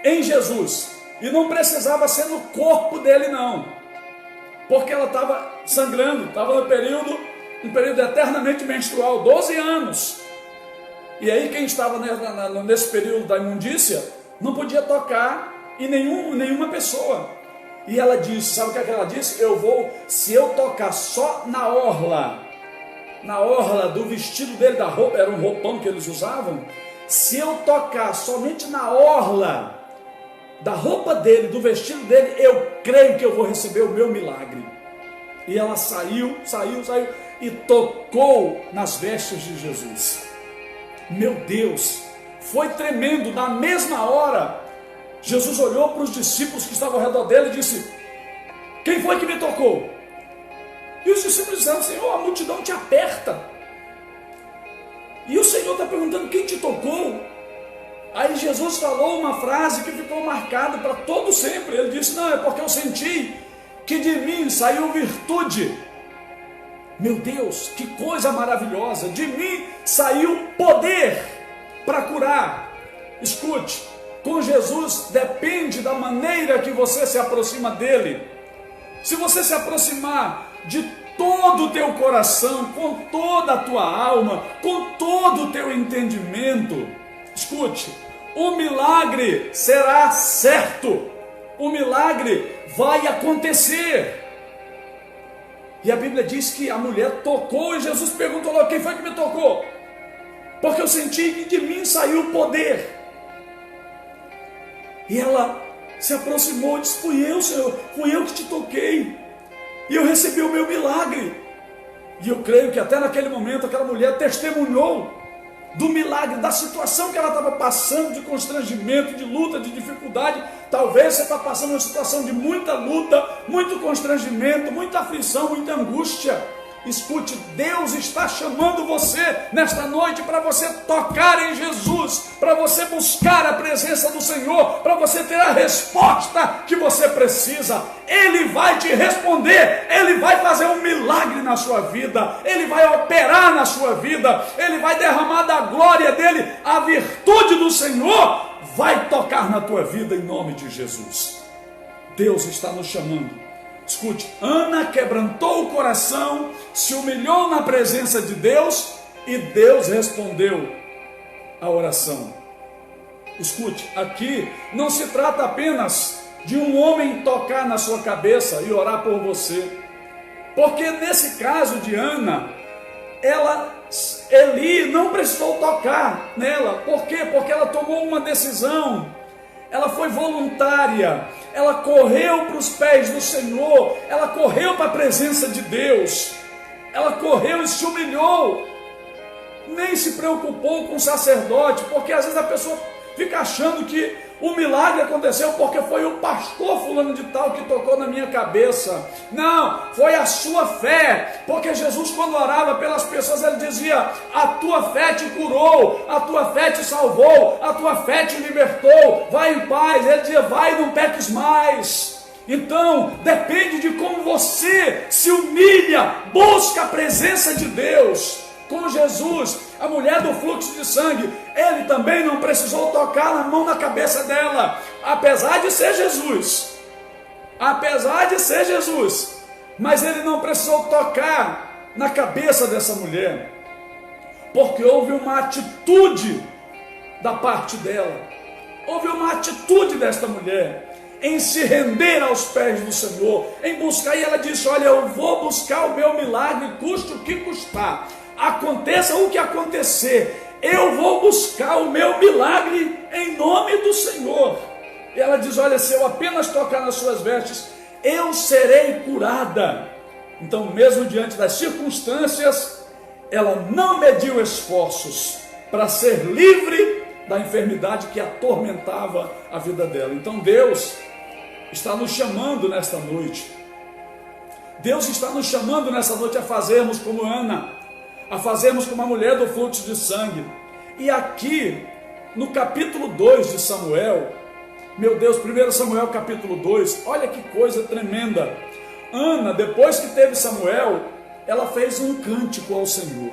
em Jesus, e não precisava ser no corpo dele não, porque ela estava sangrando, estava um período eternamente menstrual, 12 anos. E aí quem estava nesse período da imundícia não podia tocar em nenhuma pessoa. E ela disse, sabe o que ela disse? Se eu tocar só na orla do vestido dele, da roupa, era um roupão que eles usavam, se eu tocar somente na orla da roupa dele, do vestido dele, eu creio que eu vou receber o meu milagre. E ela saiu e tocou nas vestes de Jesus. Meu Deus, foi tremendo. Na mesma hora, Jesus olhou para os discípulos que estavam ao redor dele e disse: quem foi que me tocou? E os discípulos disseram: Senhor, a multidão te aperta. E o Senhor está perguntando: quem te tocou? Aí Jesus falou uma frase que ficou marcada para todo sempre. Ele disse: não, é porque eu senti que de mim saiu virtude. Meu Deus, que coisa maravilhosa! De mim saiu poder para curar. Escute, com Jesus depende da maneira que você se aproxima dele. Se você se aproximar de todo o teu coração, com toda a tua alma, com todo o teu entendimento, escute, o milagre será certo, o milagre vai acontecer. E a Bíblia diz que a mulher tocou e Jesus perguntou logo: quem foi que me tocou? Porque eu senti que de mim saiu o poder. E ela se aproximou e disse: fui eu, Senhor, fui eu que te toquei. E eu recebi o meu milagre. E eu creio que até naquele momento aquela mulher testemunhou do milagre, da situação que ela estava passando, de constrangimento, de luta, de dificuldade. Talvez você está passando uma situação de muita luta, muito constrangimento, muita aflição, muita angústia. Escute, Deus está chamando você nesta noite para você tocar em Jesus, para você buscar a presença do Senhor, para você ter a resposta que você precisa. Ele vai te responder, Ele vai fazer um milagre na sua vida, Ele vai operar na sua vida, Ele vai derramar da glória dEle, a virtude do Senhor vai tocar na tua vida em nome de Jesus. Deus está nos chamando. Escute, Ana quebrantou o coração, se humilhou na presença de Deus e Deus respondeu a oração. Escute, aqui não se trata apenas de um homem tocar na sua cabeça e orar por você, porque nesse caso de Ana, Eli não precisou tocar nela. Por quê? Porque ela tomou uma decisão. Ela foi voluntária, ela correu para os pés do Senhor, ela correu para a presença de Deus, ela correu e se humilhou, nem se preocupou com o sacerdote, porque às vezes a pessoa fica achando que O milagre aconteceu porque foi o pastor fulano de tal que tocou na minha cabeça. Não, foi a sua fé. Porque Jesus, quando orava pelas pessoas, ele dizia: a tua fé te curou, a tua fé te salvou, a tua fé te libertou, vai em paz. Ele dizia: vai e não peques mais. Então, depende de como você se humilha, busca a presença de Deus. Com Jesus, a mulher do fluxo de sangue, ele também não precisou tocar na mão na cabeça dela, apesar de ser Jesus, mas ele não precisou tocar na cabeça dessa mulher, porque houve uma atitude da parte dela, houve uma atitude desta mulher em se render aos pés do Senhor, em buscar, e ela disse: olha, eu vou buscar o meu milagre, custe o que custar, aconteça o que acontecer, eu vou buscar o meu milagre em nome do Senhor. E ela diz: olha, se eu apenas tocar nas suas vestes, eu serei curada. Então, mesmo diante das circunstâncias, ela não mediu esforços para ser livre da enfermidade que atormentava a vida dela. Então Deus está nos chamando nesta noite. Deus está nos chamando nessa noite a fazermos como Ana, a fazermos como a mulher do fluxo de sangue. E aqui, no capítulo 2 de Samuel, meu Deus, 1 Samuel capítulo 2, olha que coisa tremenda. Ana, depois que teve Samuel, ela fez um cântico ao Senhor.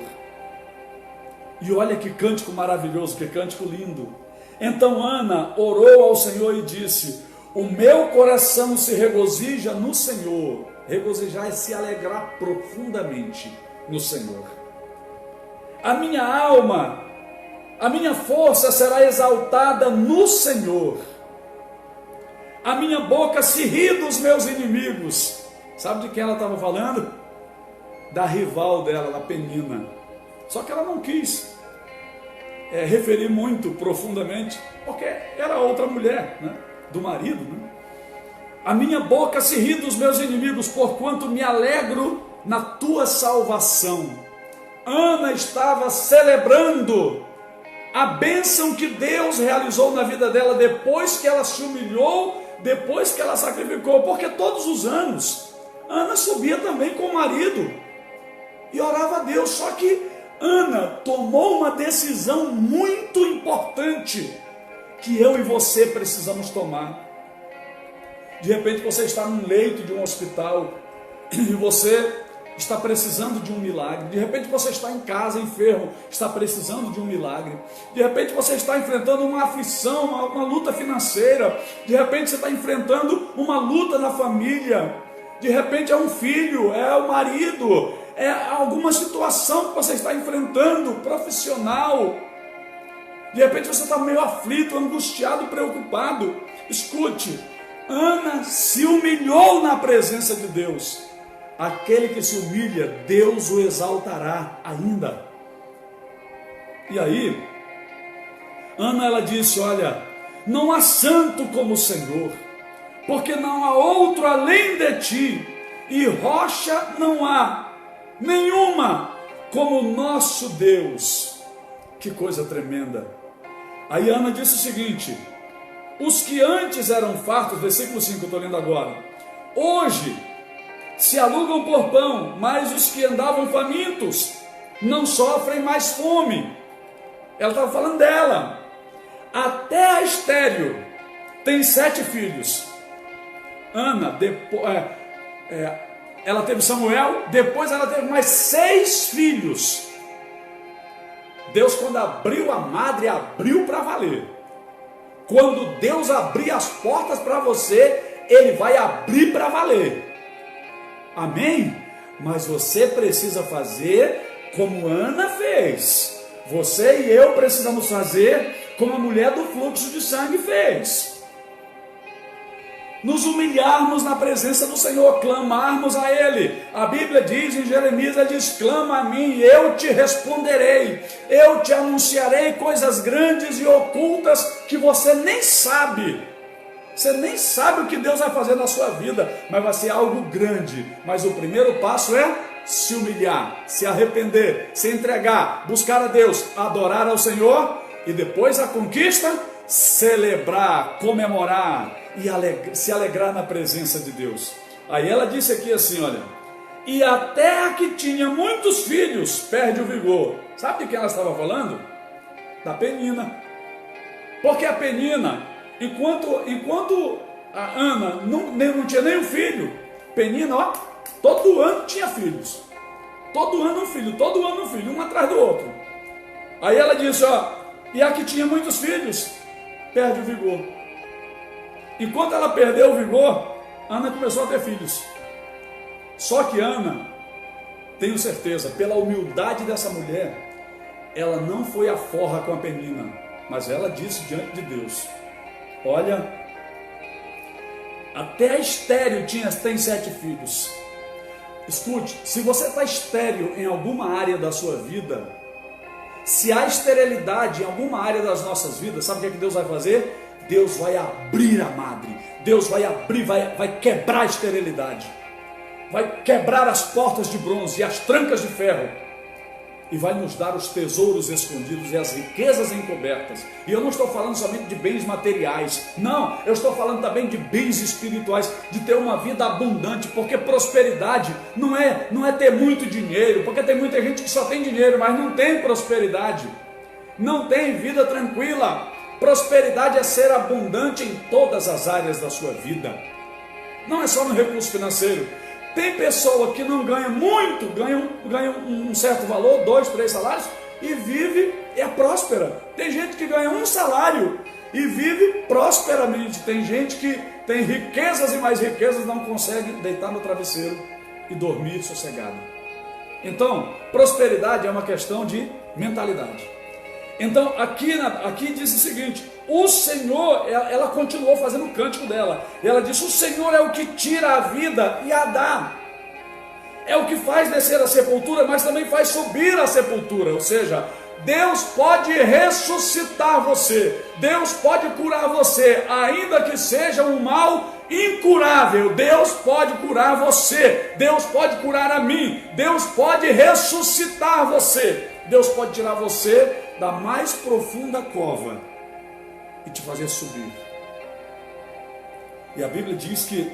E olha que cântico maravilhoso, que cântico lindo. Então Ana orou ao Senhor e disse: o meu coração se regozija no Senhor. Regozijar é se alegrar profundamente no Senhor. A minha alma, a minha força será exaltada no Senhor. A minha boca se ri dos meus inimigos. Sabe de quem ela estava falando? Da rival dela, da Penina. Só que ela não quis referir muito profundamente, porque era outra mulher, né? Do marido, né? A minha boca se ri dos meus inimigos, porquanto me alegro na tua salvação. Ana estava celebrando a bênção que Deus realizou na vida dela depois que ela se humilhou, depois que ela sacrificou, porque todos os anos Ana subia também com o marido e orava a Deus. Só que Ana tomou uma decisão muito importante que eu e você precisamos tomar. De repente você está num leito de um hospital e você está precisando de um milagre. De repente você está em casa enfermo, está precisando de um milagre. De repente você está enfrentando uma aflição, uma luta financeira. De repente você está enfrentando uma luta na família. De repente é um filho, é o marido, é alguma situação que você está enfrentando, profissional. De repente você está meio aflito, angustiado, preocupado. Escute, Ana se humilhou na presença de Deus. Aquele que se humilha, Deus o exaltará ainda. E aí, Ana, ela disse: olha, não há santo como o Senhor, porque não há outro além de ti, e rocha não há nenhuma como o nosso Deus. Que coisa tremenda. Aí Ana disse o seguinte: os que antes eram fartos, versículo 5 eu estou lendo agora, hoje se alugam por pão, mas os que andavam famintos não sofrem mais fome. Ela estava falando dela. Até a estéril tem 7 filhos. Ana, ela teve Samuel, depois ela teve mais 6 filhos. Deus, quando abriu a madre, abriu para valer. Quando Deus abrir as portas para você, Ele vai abrir para valer. Amém? Mas você precisa fazer como Ana fez. Você e eu precisamos fazer como a mulher do fluxo de sangue fez. Nos humilharmos na presença do Senhor, clamarmos a Ele. A Bíblia diz em Jeremias, ela diz: clama a mim e eu te responderei. Eu te anunciarei coisas grandes e ocultas que você nem sabe. Você nem sabe o que Deus vai fazer na sua vida, mas vai ser algo grande. Mas o primeiro passo é se humilhar, se arrepender, se entregar, buscar a Deus, adorar ao Senhor. E depois a conquista celebrar, comemorar e se alegrar na presença de Deus. Aí ela disse aqui assim, olha, e até a que tinha muitos filhos perde o vigor. Sabe de quem ela estava falando? Da Penina. Porque a Penina, enquanto a Ana não tinha nenhum filho, Penina, ó, todo ano tinha filhos. Todo ano um filho, um atrás do outro. Aí ela disse, ó, e a que tinha muitos filhos perde o vigor. Enquanto ela perdeu o vigor, Ana começou a ter filhos. Só que Ana, tenho certeza, pela humildade dessa mulher, ela não foi à forra com a Penina, mas ela disse diante de Deus, olha, até a estéril tem 7 filhos. Escute, se você está estéril em alguma área da sua vida, se há esterilidade em alguma área das nossas vidas, sabe o que Deus vai fazer? Deus vai abrir a madre, Deus vai abrir, vai quebrar a esterilidade, vai quebrar as portas de bronze e as trancas de ferro, e vai nos dar os tesouros escondidos e as riquezas encobertas. E eu não estou falando somente de bens materiais, não, eu estou falando também de bens espirituais, de ter uma vida abundante, porque prosperidade não é ter muito dinheiro, porque tem muita gente que só tem dinheiro, mas não tem prosperidade, não tem vida tranquila. Prosperidade é ser abundante em todas as áreas da sua vida, não é só no recurso financeiro. Tem pessoa que não ganha muito, ganha um certo valor, 2, 3 salários, e vive, é próspera. Tem gente que ganha um salário e vive prosperamente. Tem gente que tem riquezas e mais riquezas, não consegue deitar no travesseiro e dormir sossegado. Então, prosperidade é uma questão de mentalidade. Então, aqui diz o seguinte, o Senhor, ela continuou fazendo o cântico dela, ela disse, o Senhor é o que tira a vida e a dá, é o que faz descer a sepultura, mas também faz subir a sepultura, ou seja, Deus pode ressuscitar você, Deus pode curar você, ainda que seja um mal incurável, Deus pode curar você, Deus pode curar a mim, Deus pode ressuscitar você, Deus pode tirar você da mais profunda cova e te fazer subir. E a Bíblia diz que,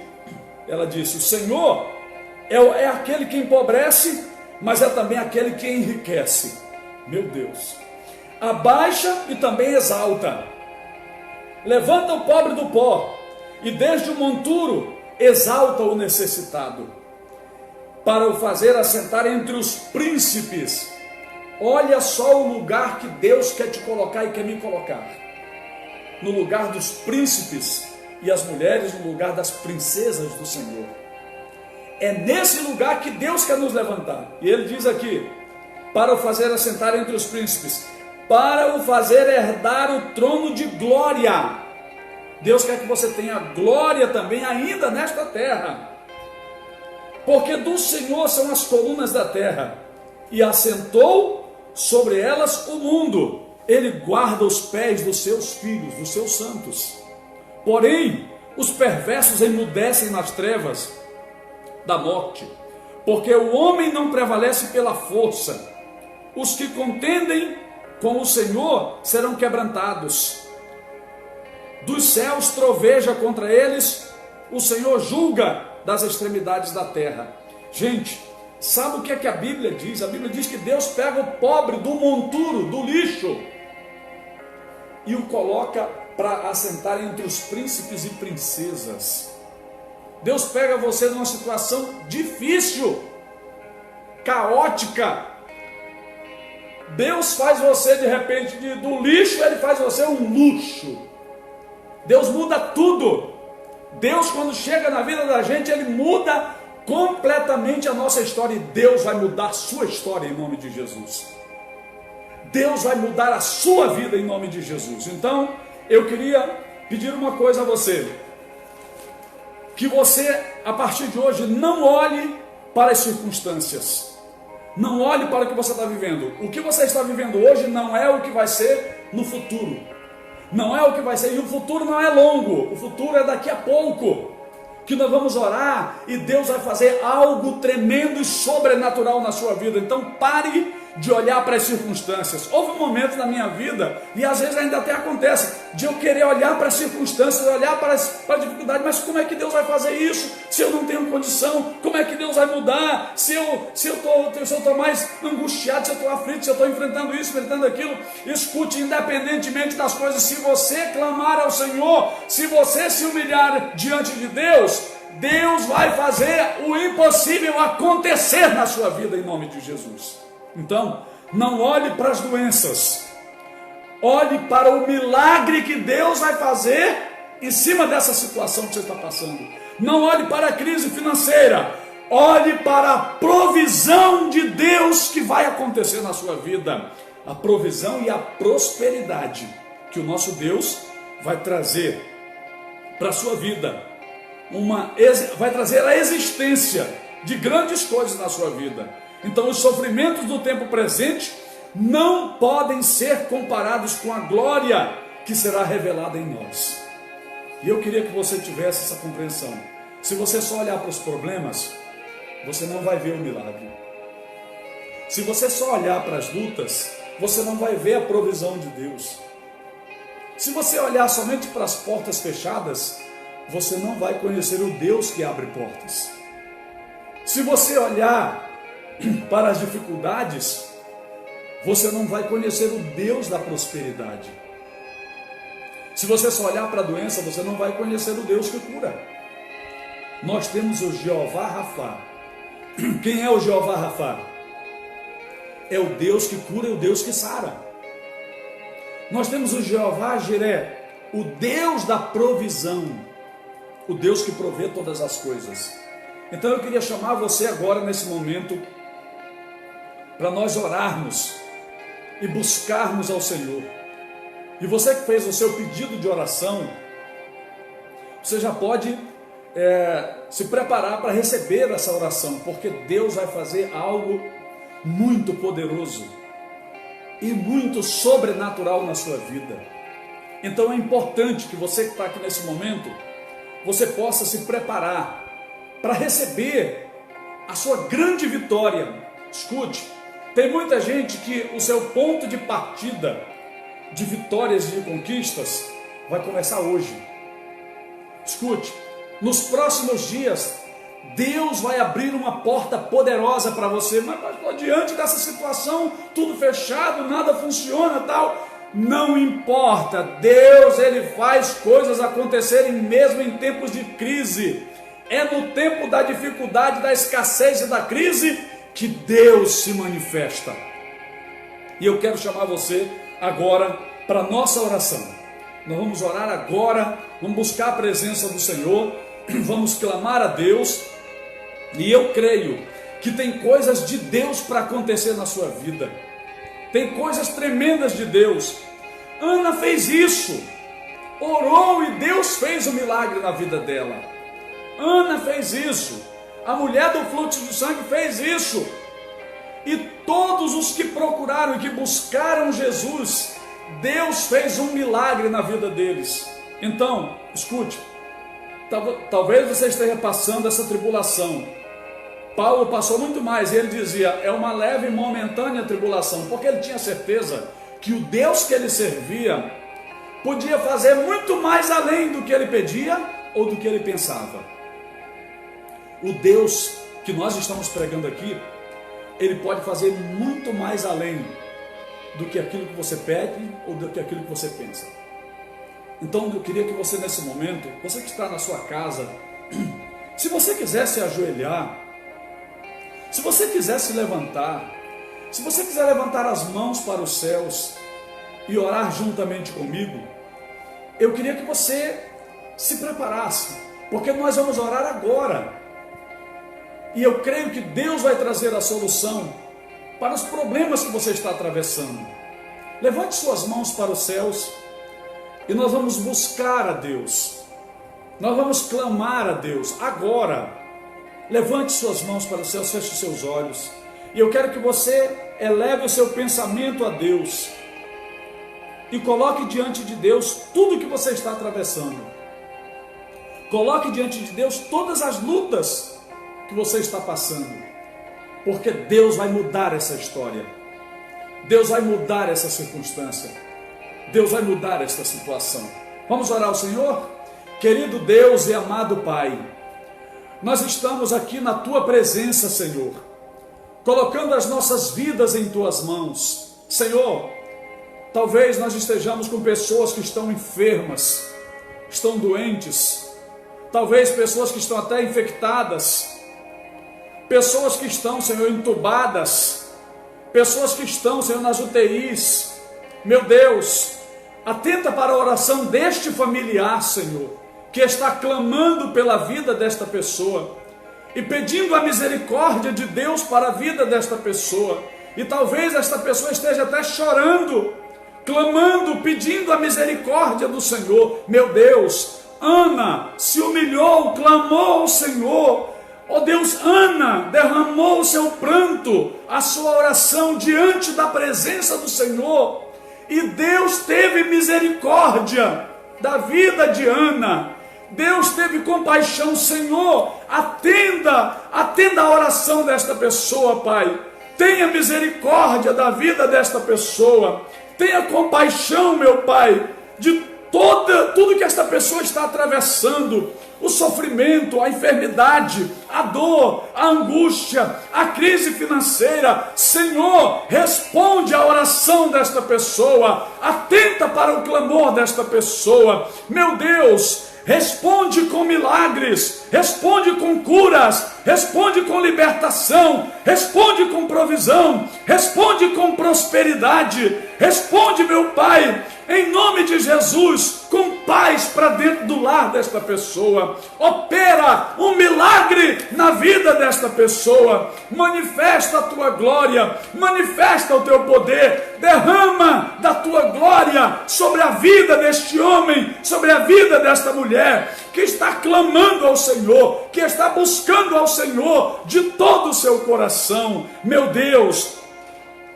ela disse, o Senhor é aquele que empobrece, mas é também aquele que enriquece. Meu Deus, abaixa e também exalta, levanta o pobre do pó, e desde o monturo exalta o necessitado, para o fazer assentar entre os príncipes. Olha só o lugar que Deus quer te colocar e quer me colocar, no lugar dos príncipes, e as mulheres no lugar das princesas do Senhor. É nesse lugar que Deus quer nos levantar. E ele diz aqui, para o fazer assentar entre os príncipes, para o fazer herdar o trono de glória. Deus quer que você tenha glória também ainda nesta terra, porque do Senhor são as colunas da terra, e assentou sobre elas o mundo. Ele guarda os pés dos seus filhos, dos seus santos. Porém, os perversos emudecem nas trevas da morte, porque o homem não prevalece pela força. Os que contendem com o Senhor serão quebrantados. Dos céus troveja contra eles, o Senhor julga das extremidades da terra. Gente, sabe o que é que a Bíblia diz? A Bíblia diz que Deus pega o pobre do monturo, do lixo, e o coloca para assentar entre os príncipes e princesas. Deus pega você numa situação difícil, caótica. Deus faz você de repente do lixo, Ele faz você um luxo. Deus muda tudo. Deus, quando chega na vida da gente, Ele muda completamente a nossa história, e Deus vai mudar a sua história em nome de Jesus. Deus vai mudar a sua vida em nome de Jesus. Então, eu queria pedir uma coisa a você, que você, a partir de hoje, não olhe para as circunstâncias, não olhe para o que você está vivendo. O que você está vivendo hoje não é o que vai ser no futuro, não é o que vai ser, e o futuro não é longo, o futuro é daqui a pouco, que nós vamos orar e Deus vai fazer algo tremendo e sobrenatural na sua vida. Então pare de olhar para as circunstâncias. Houve momentos na minha vida, e às vezes ainda até acontece, de eu querer olhar para as circunstâncias, olhar para a dificuldade, mas como é que Deus vai fazer isso se eu não tenho condição? Como é que Deus vai mudar se eu estou mais angustiado, se eu estou aflito, se eu estou enfrentando isso, enfrentando aquilo? Escute, independentemente das coisas, se você clamar ao Senhor, se você se humilhar diante de Deus, Deus vai fazer o impossível acontecer na sua vida em nome de Jesus. Então, não olhe para as doenças, olhe para o milagre que Deus vai fazer em cima dessa situação que você está passando. Não olhe para a crise financeira, olhe para a provisão de Deus que vai acontecer na sua vida. A provisão e a prosperidade que o nosso Deus vai trazer para a sua vida. Vai trazer a existência de grandes coisas na sua vida. Então os sofrimentos do tempo presente não podem ser comparados com a glória que será revelada em nós. E eu queria que você tivesse essa compreensão. Se você só olhar para os problemas, você não vai ver o milagre. Se você só olhar para as lutas, você não vai ver a provisão de Deus. Se você olhar somente para as portas fechadas, você não vai conhecer o Deus que abre portas. Se você olhar para as dificuldades, você não vai conhecer o Deus da prosperidade. Se você só olhar para a doença, você não vai conhecer o Deus que cura. Nós temos o Jeová Rafá. Quem é o Jeová Rafá? É o Deus que cura e o Deus que sara. Nós temos o Jeová Jiré, o Deus da provisão, o Deus que provê todas as coisas. Então eu queria chamar você agora, nesse momento, para nós orarmos e buscarmos ao Senhor. E você que fez o seu pedido de oração, você já pode se preparar para receber essa oração, porque Deus vai fazer algo muito poderoso e muito sobrenatural na sua vida. Então é importante que você que está aqui nesse momento, você possa se preparar para receber a sua grande vitória. Escute, tem muita gente que o seu ponto de partida de vitórias e de conquistas vai começar hoje. Escute, nos próximos dias, Deus vai abrir uma porta poderosa para você, mas diante dessa situação, tudo fechado, nada funciona, tal, não importa, Deus ele faz coisas acontecerem mesmo em tempos de crise. É no tempo da dificuldade, da escassez e da crise que Deus se manifesta. E eu quero chamar você agora para a nossa oração. Nós vamos orar agora, vamos buscar a presença do Senhor, vamos clamar a Deus, e eu creio que tem coisas de Deus para acontecer na sua vida, tem coisas tremendas de Deus. Ana fez isso, orou e Deus fez o milagre na vida dela. Ana fez isso, a mulher do fluxo de sangue fez isso, e todos os que procuraram e que buscaram Jesus, Deus fez um milagre na vida deles. Então, escute, talvez você esteja passando essa tribulação. Paulo passou muito mais, e ele dizia, é uma leve e momentânea tribulação, porque ele tinha certeza que o Deus que ele servia podia fazer muito mais além do que ele pedia ou do que ele pensava. O Deus que nós estamos pregando aqui, ele pode fazer muito mais além do que aquilo que você pede ou do que aquilo que você pensa. Então eu queria que você nesse momento, você que está na sua casa, se você quiser se ajoelhar, se você quiser se levantar, se você quiser levantar as mãos para os céus e orar juntamente comigo, eu queria que você se preparasse, porque nós vamos orar agora. E eu creio que Deus vai trazer a solução para os problemas que você está atravessando. Levante suas mãos para os céus e nós vamos buscar a Deus. Nós vamos clamar a Deus agora. Levante suas mãos para os céus, feche os seus olhos. E eu quero que você eleve o seu pensamento a Deus e coloque diante de Deus tudo que você está atravessando. Coloque diante de Deus todas as lutas que você está passando, porque Deus vai mudar essa história. Deus vai mudar essa circunstância. Deus vai mudar esta situação. Vamos orar ao Senhor? Querido Deus e amado Pai, nós estamos aqui na Tua presença, Senhor, colocando as nossas vidas em Tuas mãos. Senhor, talvez nós estejamos com pessoas que estão enfermas, estão doentes, talvez pessoas que estão até infectadas, pessoas que estão, Senhor, entubadas, pessoas que estão, Senhor, nas UTIs. Meu Deus, atenta para a oração deste familiar, Senhor, que está clamando pela vida desta pessoa e pedindo a misericórdia de Deus para a vida desta pessoa. E talvez esta pessoa esteja até chorando, clamando, pedindo a misericórdia do Senhor. Meu Deus, Ana se humilhou, clamou ao Senhor. Oh Deus, Ana derramou o seu pranto, a sua oração diante da presença do Senhor. E Deus teve misericórdia da vida de Ana. Deus teve compaixão. Senhor, atenda a oração desta pessoa, Pai. Tenha misericórdia da vida desta pessoa. Tenha compaixão, meu Pai, de tudo que esta pessoa está atravessando. O sofrimento, a enfermidade, a dor, a angústia, a crise financeira. Senhor, responde à oração desta pessoa. Atenta para o clamor desta pessoa. Meu Deus, responde com milagres, responde com curas, responde com libertação, responde com provisão, responde com prosperidade, responde, meu Pai, em nome de Jesus, com paz para dentro do lar desta pessoa. Opera um milagre na vida desta pessoa, manifesta a tua glória, manifesta o teu poder, derrama da tua glória sobre a vida deste homem, sobre a vida desta mulher, que está clamando ao Senhor, que está buscando ao Senhor de todo o seu coração. Meu Deus,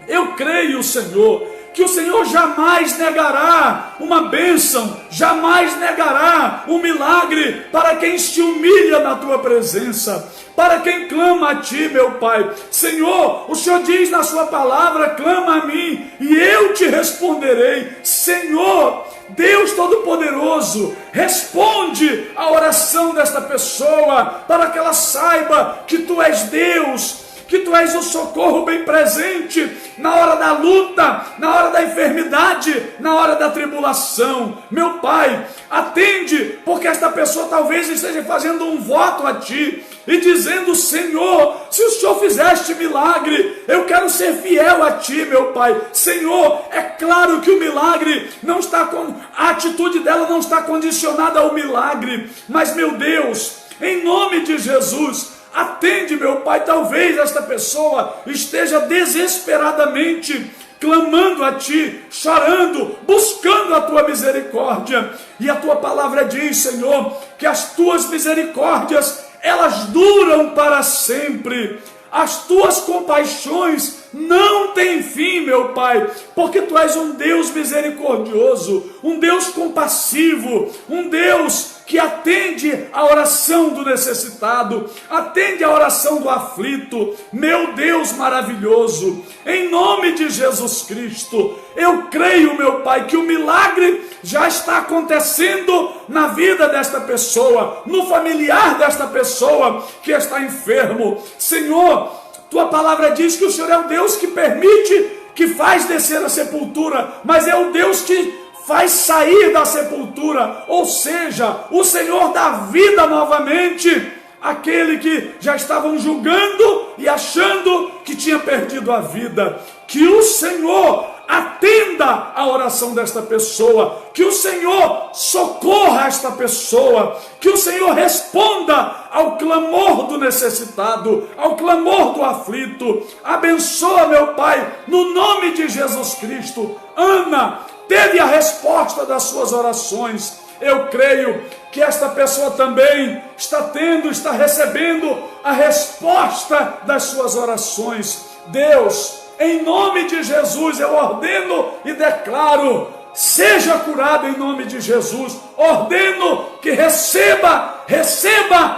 eu creio, Senhor, que o Senhor jamais negará uma bênção, jamais negará um milagre para quem se humilha na tua presença, para quem clama a ti, meu Pai. Senhor, o Senhor diz na sua palavra: clama a mim e eu te responderei. Senhor, Deus Todo-Poderoso, responde a oração desta pessoa, para que ela saiba que tu és Deus, que tu és o socorro bem presente na hora da luta, na hora da enfermidade, na hora da tribulação. Meu Pai, atende, porque esta pessoa talvez esteja fazendo um voto a ti e dizendo: Senhor, se o Senhor fizer este milagre, eu quero ser fiel a ti, meu Pai. Senhor, é claro que o milagre não está a atitude dela não está condicionada ao milagre, mas, meu Deus, em nome de Jesus, atende, meu Pai. Talvez esta pessoa esteja desesperadamente clamando a ti, chorando, buscando a tua misericórdia. E a tua palavra diz, Senhor, que as tuas misericórdias, elas duram para sempre. As tuas compaixões não têm fim, meu Pai, porque tu és um Deus misericordioso, um Deus compassivo, um Deus que atende a oração do necessitado, atende a oração do aflito. Meu Deus maravilhoso, em nome de Jesus Cristo, eu creio, meu Pai, que o milagre já está acontecendo na vida desta pessoa, no familiar desta pessoa que está enfermo. Senhor, tua palavra diz que o Senhor é o Deus que permite, que faz descer a sepultura, mas é o Deus que faz sair da sepultura, ou seja, o Senhor dá vida novamente àquele que já estavam julgando e achando que tinha perdido a vida. Que o Senhor atenda a oração desta pessoa, que o Senhor socorra esta pessoa, que o Senhor responda ao clamor do necessitado, ao clamor do aflito. Abençoa, meu Pai, no nome de Jesus Cristo. Ana teve a resposta das suas orações. Eu creio que esta pessoa também está recebendo a resposta das suas orações. Deus, em nome de Jesus, eu ordeno e declaro: seja curado em nome de Jesus. Ordeno que receba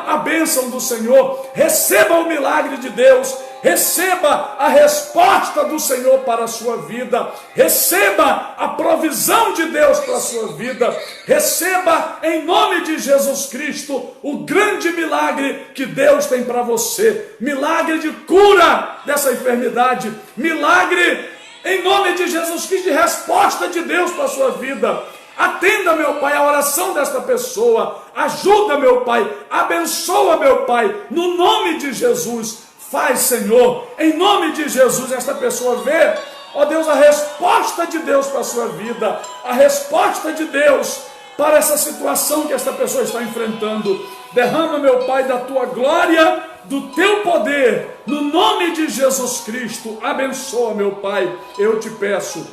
a bênção do Senhor, receba o milagre de Deus, receba a resposta do Senhor para a sua vida, receba a provisão de Deus para a sua vida, receba em nome de Jesus Cristo o grande milagre que Deus tem para você, milagre de cura dessa enfermidade, milagre em nome de Jesus Cristo de resposta de Deus para a sua vida. Atenda, meu Pai, a oração desta pessoa, ajuda, meu Pai, abençoa, meu Pai, no nome de Jesus. Faz, Senhor, em nome de Jesus, esta pessoa ver, ó Deus, a resposta de Deus para a sua vida, a resposta de Deus para essa situação que esta pessoa está enfrentando. Derrama, meu Pai, da tua glória, do teu poder, no nome de Jesus Cristo. Abençoa, meu Pai, eu te peço.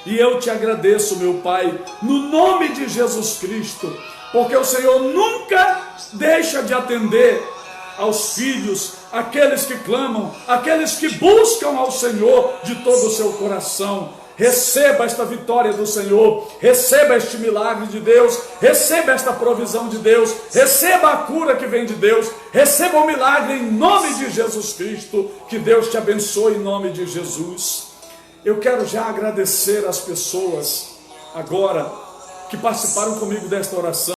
E eu te agradeço, meu Pai, no nome de Jesus Cristo, porque o Senhor nunca deixa de atender aos filhos, aqueles que clamam, aqueles que buscam ao Senhor de todo o seu coração. Receba esta vitória do Senhor, receba este milagre de Deus, receba esta provisão de Deus, receba a cura que vem de Deus, receba o milagre em nome de Jesus Cristo. Que Deus te abençoe em nome de Jesus. Eu quero já agradecer as pessoas agora que participaram comigo desta oração.